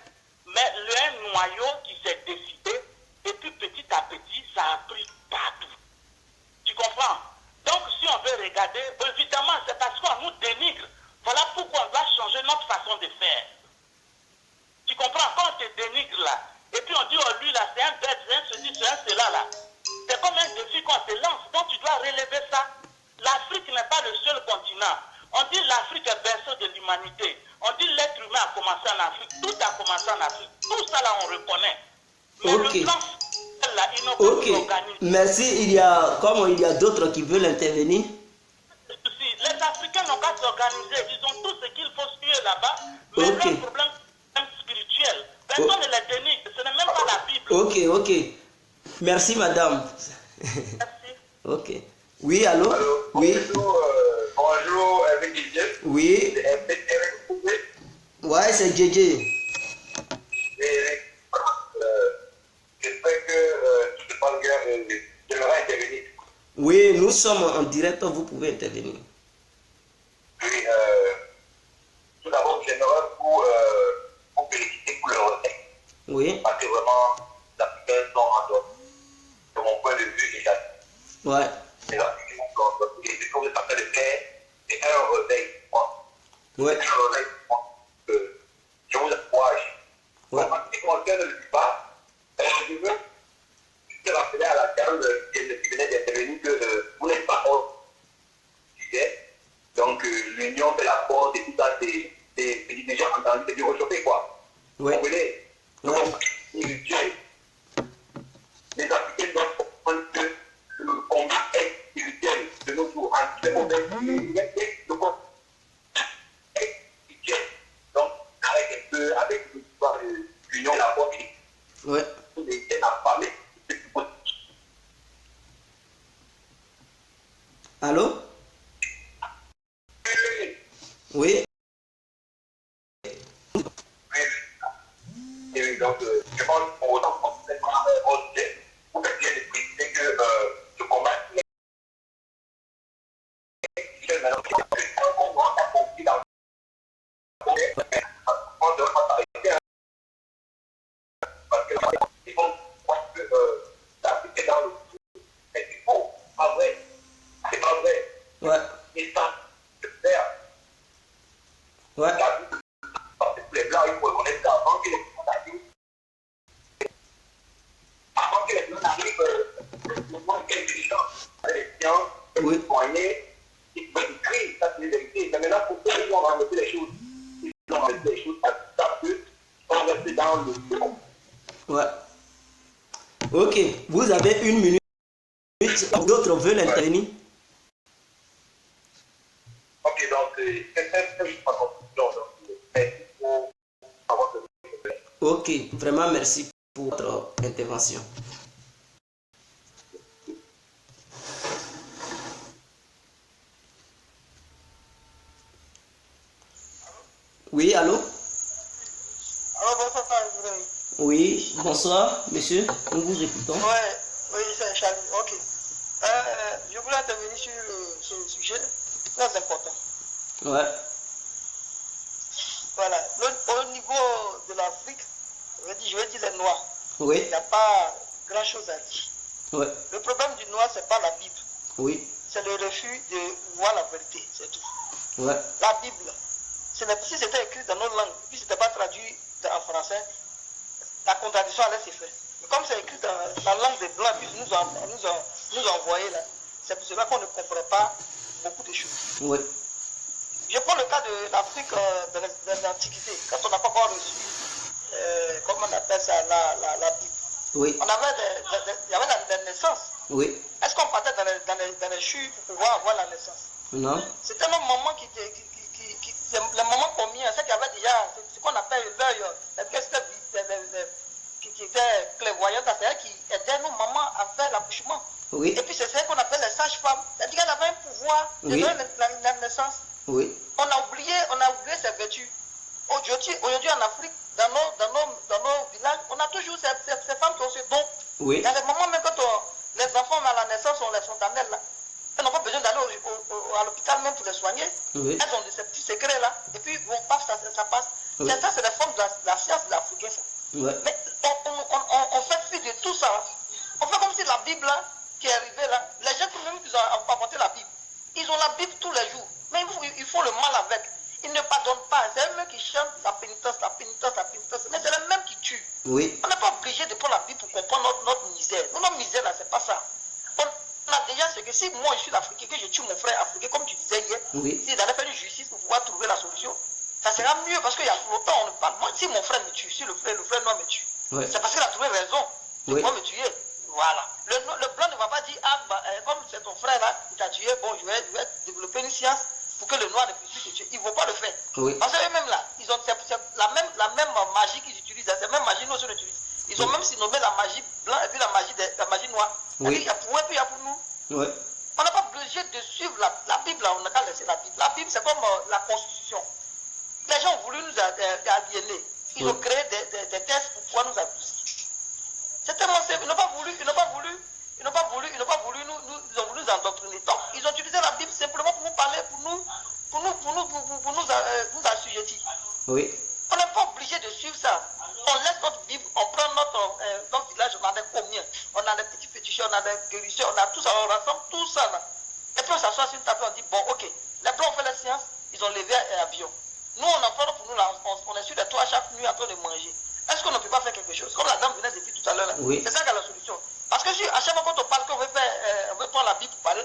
mais un noyau qui s'est décidé, et puis petit à petit, ça a pris partout. Tu comprends? Donc si on veut regarder, évidemment, c'est parce qu'on nous dénigre. Voilà pourquoi on doit changer notre façon de faire. Tu comprends? Quand on te dénigre là, et puis on dit, oh lui là, c'est un bête, c'est un ceci, c'est un cela là. C'est comme un défi qu'on te lance, donc tu dois relever ça. L'Afrique n'est pas le seul continent. On dit l'Afrique est berceau de l'humanité. On dit l'être humain a commencé en Afrique. Tout a commencé en Afrique. Tout ça là, on reconnaît. Mais le plan là, ils n'ont pas pu organiser. Merci. Il y a d'autres qui veulent intervenir. Les Africains n'ont qu'à s'organiser. Ils ont tout ce qu'il faut suivre là-bas. Mais leur problème spirituel. Personne ne les Ok, ok. Merci, madame. Merci. Ok. Oui, allô? Allô? Oui. Bonjour, avec Didier. Oui. Ouais, c'est JJ. J'espère que tout se passe bien. J'aimerais intervenir. Oui, nous sommes en direct, vous pouvez intervenir. Oui, tout d'abord, j'aimerais vous féliciter pour le retrait. Oui. Parce que vraiment, les Africains sont en dehors. De mon point de vue, déjà. Ouais. Les Africains sont en dehors. Et ce que vous êtes en train de faire, c'est un réveil. Ouais. C'est un réveil. Je vous encourage. Ouais. En ce qui concerne le débat, je veux te rappeler à la dame qui venait d'intervenir que vous n'êtes pas hors sujet. Donc, l'union fait la force et tout ça, c'est déjà entendu, c'est du réchauffé, quoi. Ouais. Vous comprenez? Ouais. Donc, les Africains doivent comprendre que le combat est spirituel de nos jours. En ce moment, le combat est spirituel. Donc, avec un peu, avec l'histoire de l'union et la force, Ouais. on est affamés. Allô? Oui. Et donc, je pense pour autant qu'on est pour faire bien préciser que ce combat est maintenant un combat accompli dans on doit pas s'arrêter parce que il faut voir que l'Afrique est dans le mais il faut, pas vrai, c'est pas vrai. Ouais. Il faut se faire. Ouais. Les blancs, il faut reconnaître ça avant que les blancs arrivent. Avant que les blancs arrivent, le monde est intelligent. Les sciences, Oui. soigner, ils peuvent écrire, ça c'est les vérités. Mais maintenant, pourquoi ils vont enlever les choses? Ils vont enlever les choses parce qu'ils sont restés dans le fond. Ouais. Ok. Vous avez une minute. D'autres veulent intervenir. Ok, donc, c'est juste ma conclusion. Donc, merci pour avoir donné. Ok. Vraiment, merci pour votre intervention. Oui, allô? Alors, bonsoir, Ibrahim. Oui, bonsoir, monsieur. Nous vous écoutons. Ouais, oui, c'est Charlie. Ok. Je voulais intervenir sur le sujet très important. Ouais. Voilà. Au niveau de l'Afrique, je vais dire les Noirs. Oui. Il n'y a pas grand-chose à dire. Ouais. Le problème du Noir, ce n'est pas la Bible. Oui. C'est le refus de voir la vérité, c'est tout. Ouais. La Bible, si c'était écrit dans notre langue, puis ce n'était pas traduit en français, la contradiction allait se faire. Mais comme c'est écrit dans la langue des Blancs, puis nous envoyer là, c'est pour cela qu'on ne comprend pas beaucoup de choses. Oui. Je prends le cas de l'Afrique de l'Antiquité, quand on n'a pas encore reçu, comment on appelle ça, la Bible. Oui. Il y avait la naissance. Oui. Est-ce qu'on partait dans les chutes pour pouvoir avoir la naissance? Non. C'était nos mamans les mamans combien, ceux qui avaient déjà ce qu'on appelle l'œil, qui étaient clairvoyantes, c'est elles qui aidaient nos mamans à faire l'accouchement. Oui. Et puis c'est ce qu'on appelle les sages-femmes. C'est-à-dire qu'elle avait un pouvoir de Oui. donner la naissance. Oui. On a oublié ces vertus. Aujourd'hui en Afrique, dans nos villages, on a toujours ces femmes qui ont ce don. Oui. Il y a des moments même quand les enfants à la naissance, on les fontanelle là. Elles n'ont pas besoin d'aller à l'hôpital même pour les soigner. Oui. Elles ont ces petits secrets là. Et puis bon, ça passe. Oui. Ça, c'est la forme de la science de l'Africain, ça. Ouais. Mais on fait fi de tout ça. On fait comme si la Bible là, qui est arrivée là, les gens qui ont inventé la Bible, ils ont la Bible tous les jours. Mais ils font le mal avec. Ils ne pardonnent pas. C'est eux qui chantent la pénitence. Mais c'est les mêmes qui tuent. Oui. On n'est pas obligé de prendre la Bible pour comprendre notre misère. Notre misère là, c'est pas ça. On a déjà ce que si moi je suis l'Africain, que je tue mon frère africain, comme tu disais hier, Oui. s'il allait faire une justice pour pouvoir trouver la solution, ça sera mieux parce qu'il y a longtemps on ne parle. Moi, si mon frère me tue, si le frère noir me tue, Oui. c'est parce qu'il a trouvé raison de Oui. pouvoir me tuer. Voilà. Le blanc ne va pas dire, comme c'est ton frère là, il t'a tué, bon, je vais développer une science pour que le noir ne puisse plus te tuer. Ils ne vont pas le faire. Oui. Parce qu'eux-mêmes là, ils ont la même magie qu'ils utilisent, c'est la même magie nous aussi on utilise. Ils ont même nommé la magie blanche et puis la magie noire. Oui. Il y a pour eux, puis il y a pour nous. Ouais. On n'a pas obligé de suivre la Bible, là. On n'a qu'à laisser la Bible. La Bible, c'est comme la Constitution. Les gens ont voulu nous aliéner. Ils ont créé des tests pour pouvoir nous accuser. C'est tellement simple. Ils n'ont pas voulu nous endoctriner. Donc, ils ont utilisé la Bible simplement pour nous parler, pour nous assujettir. Oui. On n'est pas obligé de suivre ça. On laisse notre Bible, on prend notre village, on a des communs, on a des petits féticheurs, on a des guérisseurs, on a tout ça, on rassemble tout ça là. Et puis on s'assoit sur une table, on dit, bon, ok, les blancs ont fait la science, ils ont levé un avion. Nous, on en prend pour nous là, on est sur les toits chaque nuit en train de manger. Est-ce qu'on ne peut pas faire quelque chose? Comme la dame venait de dire tout à l'heure là. Oui. C'est ça qui est la solution. Parce que si à chaque fois quand on parle, qu'on veut prendre la Bible pour parler,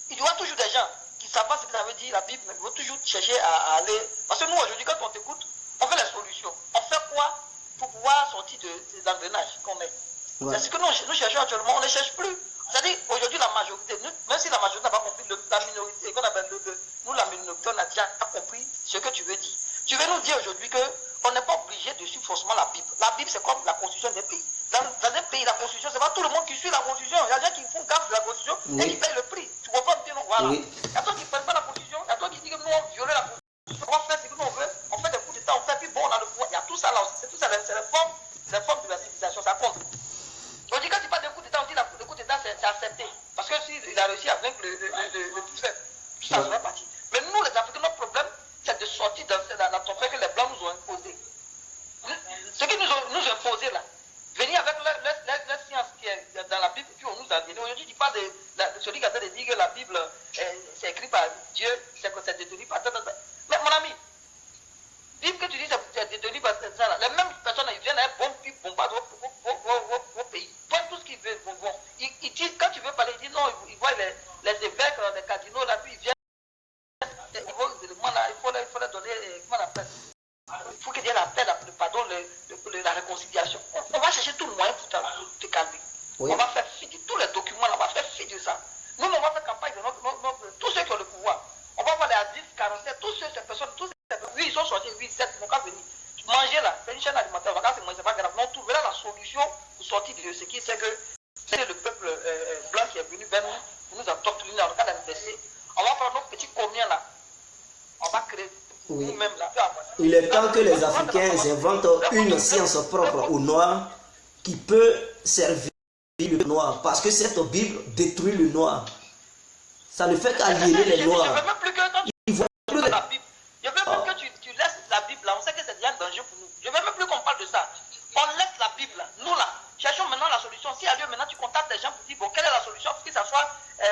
il y aura toujours des gens qui ne savent pas ce que ça veut dire la Bible, mais ils vont toujours chercher à aller. Parce que nous, aujourd'hui, quand on t'écoute, on fait les solutions. On fait quoi pour pouvoir sortir des engrenages qu'on est? Ouais. C'est ce que nous cherchons actuellement, on ne cherche plus. C'est-à-dire, aujourd'hui, la majorité, même si la majorité n'a pas compris, la minorité, qu'on appelle nous, la minorité, on a déjà compris ce que tu veux dire. Tu veux nous dire aujourd'hui qu'on n'est pas obligé de suivre forcément la Bible. La Bible, c'est comme la constitution des pays. Dans un pays, la constitution, c'est pas tout le monde qui suit la constitution. Il y a des gens qui font gaffe de la constitution et qui payent le prix. Tu comprends bien, non? Voilà. Il y a toi qui ne prennent pas la constitution, il y a toi qui dit que nous, on viole la constitution. On va faire ce que nous on veut, on fait des coups d'état, on fait, puis bon, on a le pouvoir. Il y a tout ça là aussi. C'est tout ça, c'est les formes de la civilisation, ça compte. On dit quand tu parles d'un coup d'état, on dit que le coup d'état, c'est accepté. Parce que s'il a réussi à vaincre le plus faible, tout ça serait parti. Mais nous, les Africains, notre problème, c'est de sortir dans la tempête que les Blancs nous ont imposé. Ce qu'ils nous ont imposé là, venir avec la science qui est dans la Bible, puis on nous a donné. Aujourd'hui, tu parles de celui qui a dit que la Bible, c'est écrit par Dieu, c'est détenu par... Mais mon ami, Bible que tu dis, c'est détenu par ça là. Les mêmes personnes, ils viennent à un bon puis bombardent vos pays. Point tout ce qu'ils veulent. Quand tu veux parler, ils disent non, ils voient les évêques, les cardinaux là, puis ils viennent. Il faut leur donner, comment on appelle? Il faut qu'il y ait la paix, le pardon, la réconciliation. On va chercher tout le moyen pour te calmer. Oui. On va faire fi de tous les documents, on va faire fi de ça. Nous, on va faire campagne de tous ceux qui ont le pouvoir. On va voir les Aziz, 47, tous ces personnes, oui, ils sont sortis, oui, 7, ils vont pas venir. Manger là, c'est une chaîne alimentaire, on va pas se manger, c'est pas grave. Mais on trouvera la solution pour sortir de ce qui c'est que c'est le peuple blanc qui est venu vers nous, pour nous endoctriner dans le cas d'anniversaire. On va prendre nos petits communs là. On va créer nous-mêmes là. Il est temps que les Africains inventent une science propre au noir qui peut servir le noir. Parce que cette Bible détruit le noir. Ça ne fait qu'aliéner les noirs. Je veux même plus que quand tu veux la Bible. Je veux même que tu laisses la Bible là. On sait que c'est déjà un danger pour nous. Je veux même plus qu'on parle de ça. On laisse la Bible là. Nous là, cherchons maintenant la solution. Si à Dieu maintenant tu contactes les gens pour dire bon, quelle est la solution pour que ça soit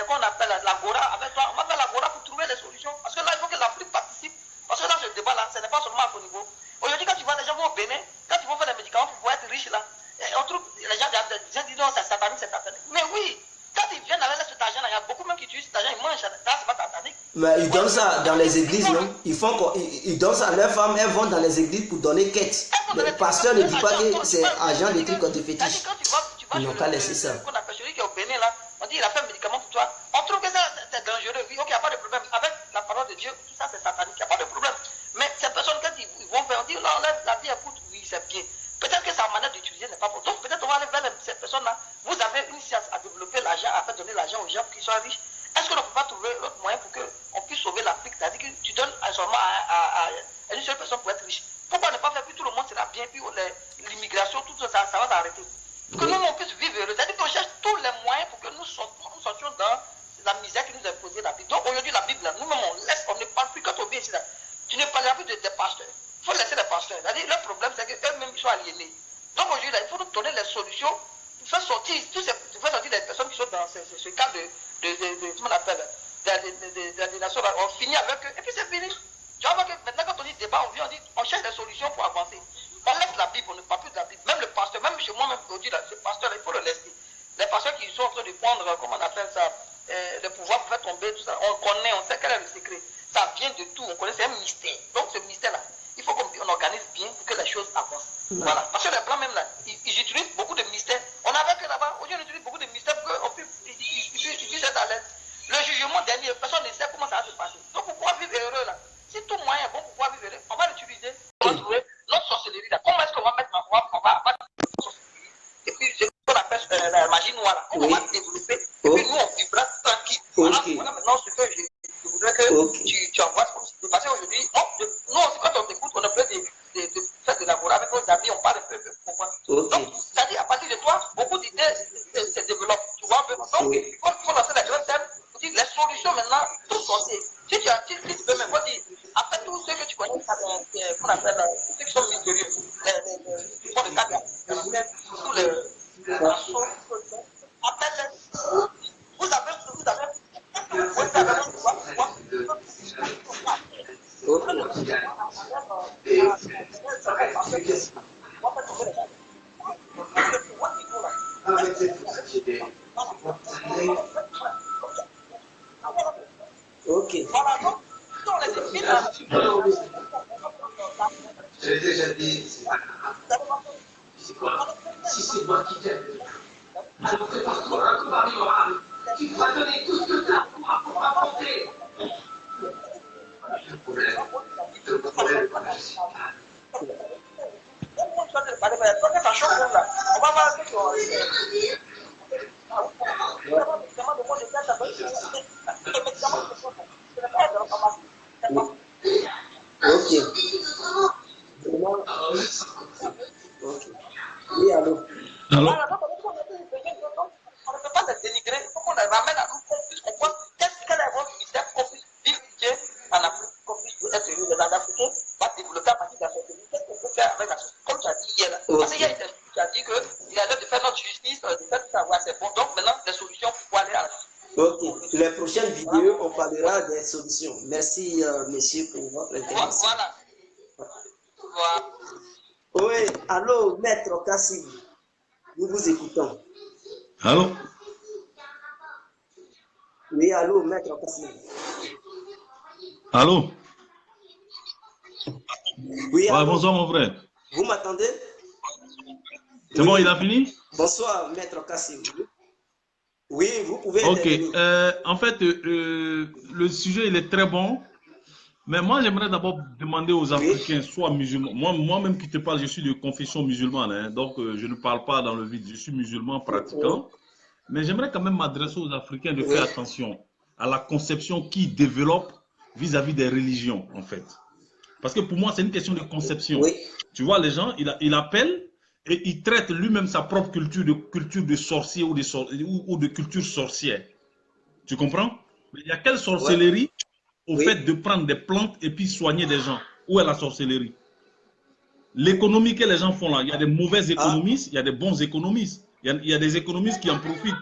qu'on appelle l'agora avec toi. On va faire l'agora pour trouver les solutions. Parce que là, il faut que l'Afrique participe. Parce que dans ce débat là, ce n'est pas seulement à ton niveau. Aujourd'hui, quand tu vois les gens vont au Bénin, quand ils vont faire des médicaments pour pouvoir être riches là, on trouve les gens disent non, c'est satanique, c'est satanique. Mais oui, quand ils viennent avec cet argent là, il y a beaucoup même qui utilisent cet argent, ils mangent, ça c'est pas satanique. Mais ils donnent ça dans les églises, non? Ils donnent ça à leurs femmes, elles vont dans les églises pour donner quête. Le pasteur ne dit pas que c'est argent des trucs de fétiche. Ils n'ont qu'à laisser ça. Qu'on appelle celui qui est au Bénin là, on dit il a fait un médicament pour toi. On trouve que ça c'est dangereux. Oui, ok, il n'y a pas de problème. Avec la parole de Dieu, tout ça c'est satanique, il n'y a pas de problème. Mais ces personnes, quand ils vont faire, on dit non, la vie écoute, oui, c'est bien. Peut-être que sa manière d'utiliser n'est pas bonne. Donc peut-être on va aller vers ces personnes-là. Vous avez une science à développer l'argent, à faire donner l'argent aux gens pour qu'ils soient riches. Est-ce qu'on ne peut pas trouver l'autre moyen pour qu'on puisse sauver l'Afrique? C'est-à-dire que tu donnes seulement à une seule personne pour être riche. Pourquoi ne pas faire, puis tout le monde sera bien, puis l'immigration, tout ça, ça va s'arrêter. Pour que nous, on puisse vivre heureux. C'est-à-dire qu'on cherche tous les moyens pour que nous sortions dans la misère qui nous a imposé la Bible. Donc aujourd'hui, la Bible, nous-mêmes, on ne parle plus quand on vient ici. Là. Tu ne parleras plus des pasteurs. Il faut laisser les pasteurs. C'est-à-dire, leur problème, c'est qu'eux-mêmes, ils sont aliénés. Donc aujourd'hui, il faut nous donner les solutions pour faire sortir les personnes qui sont dans ce cas comment on appelle, d'aliénation. On finit avec eux, et puis c'est fini. Tu vois que maintenant, quand on dit débat, on cherche des solutions pour avancer. On laisse la Bible, on ne parle plus de la Bible. Même le pasteur, même chez moi, même aujourd'hui, ce pasteur, il faut le laisser. Les pasteurs qui sont en train de prendre, comment on appelle ça, le pouvoir pour faire tomber tout ça, on connaît, on sait quel est le secret. Ça vient de tout, on connaît, c'est un mystère. Donc ce mystère-là, il faut qu'on organise bien pour que les choses avancent. Voilà. Parce que les blancs même là, ils utilisent beaucoup de mystères. On avait que là-bas, aujourd'hui on utilise beaucoup de mystères pour qu'on puisse être à l'aise. Le jugement dernier, personne ne sait comment ça va se passer. Donc pour pouvoir vivre heureux là, si tout moyen est bon pour pouvoir vivre heureux, on va l'utiliser. On va trouver notre sorcellerie là. Comment est-ce qu'on va mettre on va sorcellerie Voilà, Ok. voilà maintenant ce que je voudrais que Ok. tu envoies. Parce qu'aujourd'hui, nous aussi, quand on t'écoute, on a plein de faire de l'amour avec nos amis, on parle un peu. Pourquoi? Ok. Donc, c'est-à-dire, à partir de toi, beaucoup d'idées se développent. Tu vois un peu. Donc, Oui. il faut lancer la grande thème pour dire les solutions maintenant, tout sortir. Si tu peux même dire, après tous ceux que tu connais, qu'on appelle ceux qui sont mystérieux, les cas de tous les garçons, appelle-les. Vous avez Ok. voilà, donc, si on les élimine, Je l'ai déjà dit, c'est pas grave. C'est quoi? Si c'est moi qui t'aime, alors prépare-toi à un combat mémorable. Tu pourras donner tout ce que tu as pour affronter. Le problème, je suis pas. on va voir ce Ok. Vraiment. Ok. Oui, allô. Alors, on ne peut pas les dénigrer, il faut qu'on les ramène à nous, qu'on puisse comprendre quelle est votre idée, qu'on puisse vivre en Afrique, qu'on puisse être heureux. Les Africains vont développer à partir de la société. Qu'est-ce qu'on peut faire avec la société? Comme tu as dit hier, là. Parce qu'il y a tu as dit qu'il a l'air de faire notre justice, de faire tout savoir, c'est bon. Donc maintenant, des solutions pour aller à la justice. Ok. Les prochaines vidéos, on parlera des solutions. Merci, monsieur, pour votre intervention. Voilà. Oui, allô, maître Kassim. Nous vous écoutons. allô? Oui, allô, maître Kassim. Allô? Oui, allô. Bonsoir, mon frère. Vous m'entendez? C'est bon, il a fini? Bonsoir, maître Kassim. Oui, vous pouvez Ok. intervenir. En fait, le sujet, il est très bon. Mais moi, j'aimerais d'abord demander aux Africains, soit musulmans. Moi-même qui te parle, je suis de confession musulmane. Hein, donc, je ne parle pas dans le vide. Je suis musulman pratiquant. Mais j'aimerais quand même m'adresser aux Africains de faire attention à la conception qu'ils développent vis-à-vis des religions, en fait. Parce que pour moi, c'est une question de conception. Tu vois, les gens, il appelle et il traite lui-même sa propre culture de sorcier ou de culture sorcière. Tu comprends? Mais il y a quelle sorcellerie au fait de prendre des plantes et puis soigner des gens? Où est la sorcellerie? L'économie que les gens font là, il y a des mauvais économistes, il y a des bons économistes. Il y a des économistes qui en profitent.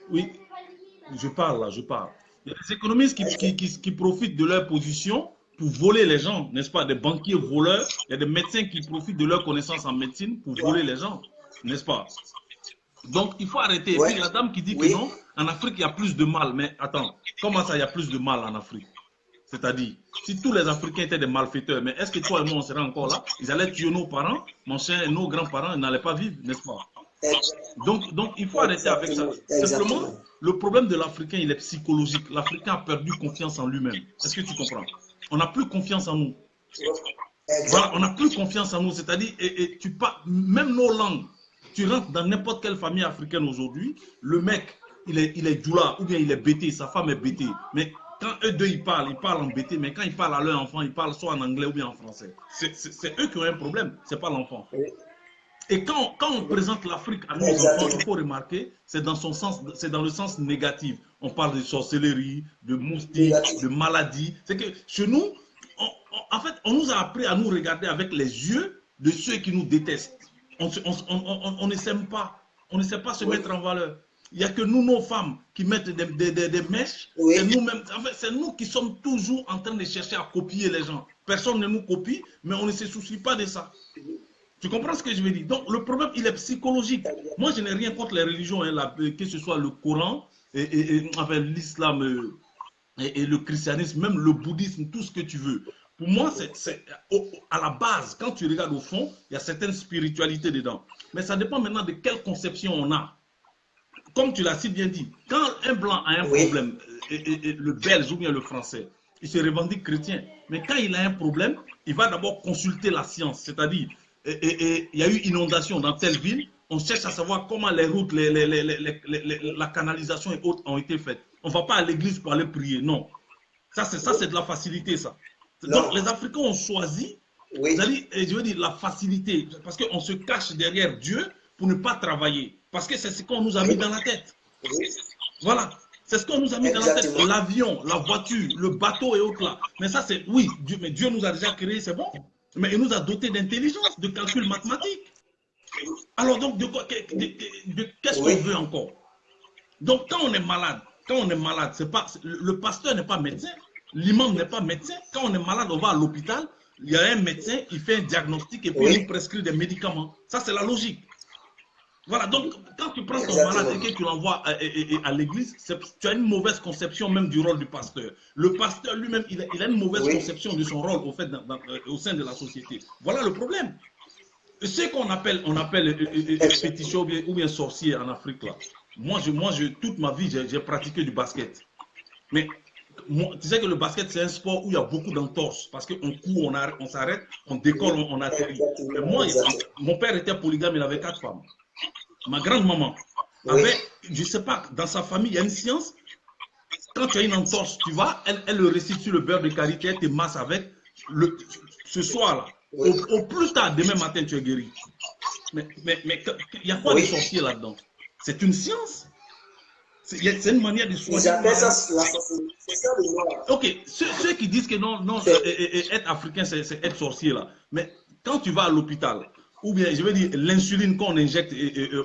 Oui, je parle là, je parle. Il y a des économistes qui profitent de leur position pour voler les gens, n'est-ce pas? Des banquiers voleurs, il y a des médecins qui profitent de leur connaissance en médecine pour voler les gens, n'est-ce pas? Donc, il faut arrêter. Et puis, la dame qui dit que non, en Afrique, il y a plus de mal. Mais attends, comment ça, il y a plus de mal en Afrique? C'est-à-dire, si tous les Africains étaient des malfaiteurs, mais est-ce que toi et moi, on serait encore là? Ils allaient tuer nos parents, mon cher, nos grands-parents, ils n'allaient pas vivre, n'est-ce pas? Donc, il faut arrêter avec ça. Simplement, le problème de l'Africain, il est psychologique. L'Africain a perdu confiance en lui-même. Est-ce que tu comprends? On n'a plus confiance en nous. Voilà, on n'a plus confiance en nous. C'est-à-dire, même nos langues, tu rentres dans n'importe quelle famille africaine aujourd'hui, le mec, il est djoula, ou bien il est bêté, sa femme est bêtée. Mais quand eux deux, ils parlent en bêté, mais quand ils parlent à leur enfant, ils parlent soit en anglais ou bien en français. C'est eux qui ont un problème, c'est pas l'enfant. Et quand on présente l'Afrique à nos enfants, il faut remarquer, c'est dans le sens négatif. On parle de sorcellerie, de moustiques, de maladies. C'est que chez nous, en fait, on nous a appris à nous regarder avec les yeux de ceux qui nous détestent. On ne s'aime pas. On ne sait pas se mettre en valeur. Il n'y a que nous, nos femmes, qui mettent des mèches. C'est nous-mêmes. En fait, c'est nous qui sommes toujours en train de chercher à copier les gens. Personne ne nous copie, mais on ne se soucie pas de ça. Tu comprends ce que je veux dire? Donc, le problème, il est psychologique. Moi, je n'ai rien contre les religions, hein, que ce soit le Coran, enfin, l'islam et le christianisme, même le bouddhisme, tout ce que tu veux. Pour moi, c'est à la base, quand tu regardes au fond, il y a certaines spiritualités dedans. Mais ça dépend maintenant de quelle conception on a. Comme tu l'as si bien dit, quand un blanc a un problème, le belge ou bien le français, il se revendique chrétien. Mais quand il a un problème, il va d'abord consulter la science. C'est-à-dire, il y a eu inondation dans telle ville, On cherche à savoir comment les routes, la canalisation et autres ont été faites. On ne va pas à l'église pour aller prier, non. Ça, c'est de la facilité, ça. Non. Donc, les Africains ont choisi, Oui. je veux dire, la facilité, parce qu'on se cache derrière Dieu pour ne pas travailler. Parce que c'est ce qu'on nous a mis dans la tête. Oui. Voilà. C'est ce qu'on nous a mis dans la tête. Exactement. L'avion, la voiture, le bateau et autres là. Mais ça, c'est, oui, mais Dieu nous a déjà créé, c'est bon. Mais il nous a dotés d'intelligence, de calcul mathématique. Alors donc, qu'est-ce qu'on veut encore? Donc, quand on est malade, c'est pas, le pasteur n'est pas médecin, l'imam n'est pas médecin. Quand on est malade, on va à l'hôpital, il y a un médecin, il fait un diagnostic et puis il nous prescrit des médicaments. Ça, c'est la logique. Voilà, donc, quand tu prends ton malade et que tu l'envoies à l'église, tu as une mauvaise conception même du rôle du pasteur. Le pasteur lui-même, il a une mauvaise conception de son rôle au sein de la société. Voilà le problème. Ce qu'on appelle, féticheur ou bien sorcier en Afrique, là. Moi, toute ma vie, j'ai pratiqué du basket. Mais tu sais que le basket, c'est un sport où il y a beaucoup d'entorses. Parce qu'on court, on s'arrête, on décolle, on atterrit. Et moi, mon père était polygame, il avait 4 femmes. Ma grande-maman avait, je ne sais pas, dans sa famille, il y a une science. Quand tu as une entorse, tu vas, elle le récite sur le beurre de karité, elle te masse avec. Ce soir-là, au plus tard, demain matin, tu es guéri. Mais il y a quoi de sorcier là-dedans? C'est une science. C'est une manière de soigner. Ils appellent ça la sorcellerie. C'est ça le noir. Ok, ceux qui disent que non, être africain, c'est être sorcier là. Mais quand tu vas à l'hôpital, ou bien, je veux dire, l'insuline qu'on injecte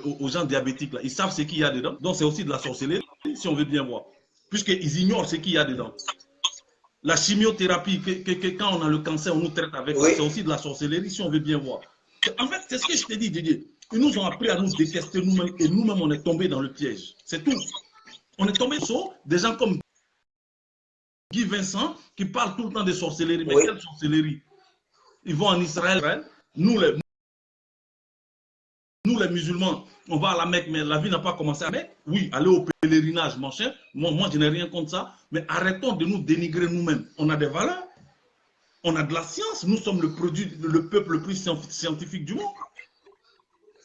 aux gens diabétiques, là, ils savent ce qu'il y a dedans. Donc, c'est aussi de la sorcellerie, si on veut bien voir. Puisqu'ils ignorent ce qu'il y a dedans. La chimiothérapie, quand on a le cancer, on nous traite avec, c'est aussi de la sorcellerie, si on veut bien voir. En fait, c'est ce que je t'ai dit, Didier. Ils nous ont appris à nous détester nous-mêmes et nous-mêmes, on est tombés dans le piège. C'est tout. On est tombés sur des gens comme Guy Vincent qui parlent tout le temps de sorcellerie. Mais quelle sorcellerie? Ils vont en Israël. Nous les musulmans, on va à la Mecque, mais la vie n'a pas commencé à la Mecque. Oui, aller au pèlerinage, mon cher. Moi, je n'ai rien contre ça. Mais arrêtons de nous dénigrer nous-mêmes. On a des valeurs. On a de la science. Nous sommes le peuple le plus scientifique du monde.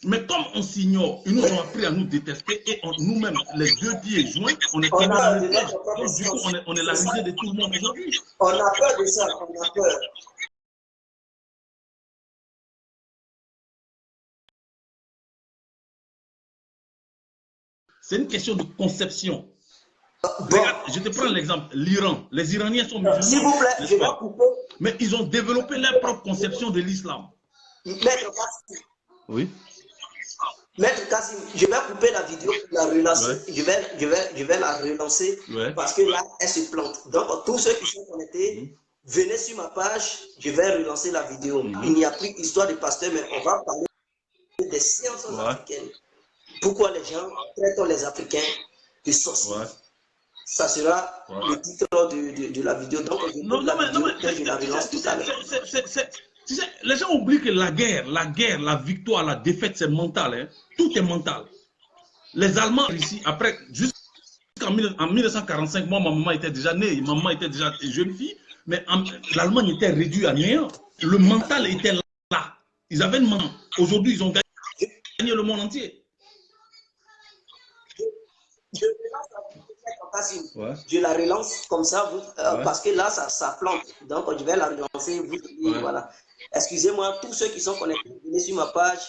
Mais comme on s'ignore, ils nous ont appris à nous détester et nous-mêmes, les 2 pieds joints, on est tombé dans le piège. Donc, du coup, on est la risée de tout le monde aujourd'hui. On a peur de ça, on a peur. C'est une question de conception. Regarde, je te prends l'exemple, l'Iran. Les Iraniens sont musulmans. S'il vous plaît, je vais couper. Mais ils ont développé leur propre conception de l'islam. Maître Kassim. Oui. Maître Kassim, je vais couper la vidéo pour la relancer. Je vais la relancer parce que là, elle se plante. Donc, tous ceux qui sont connectés, venez sur ma page, je vais relancer la vidéo. Il n'y a plus histoire de pasteur, mais on va parler des sciences africaines. Pourquoi les gens traitent les Africains de sorciers? Ça sera le titre de la vidéo. Donc, je la relance tout à l'heure. Tu sais, les gens oublient que la guerre, la victoire, la défaite, c'est mental. Hein? Tout est mental. Les Allemands ici, après, jusqu'en 1945, moi, ma maman était déjà née, ma maman était déjà jeune fille, mais l'Allemagne était réduite à néant. Le mental était là. Ils avaient le mental. Aujourd'hui, ils ont gagné le monde entier. Je la relance comme ça, parce que là, ça plante. Donc, je vais la relancer. Voilà. Excusez-moi, tous ceux qui sont connectés, venez sur ma page.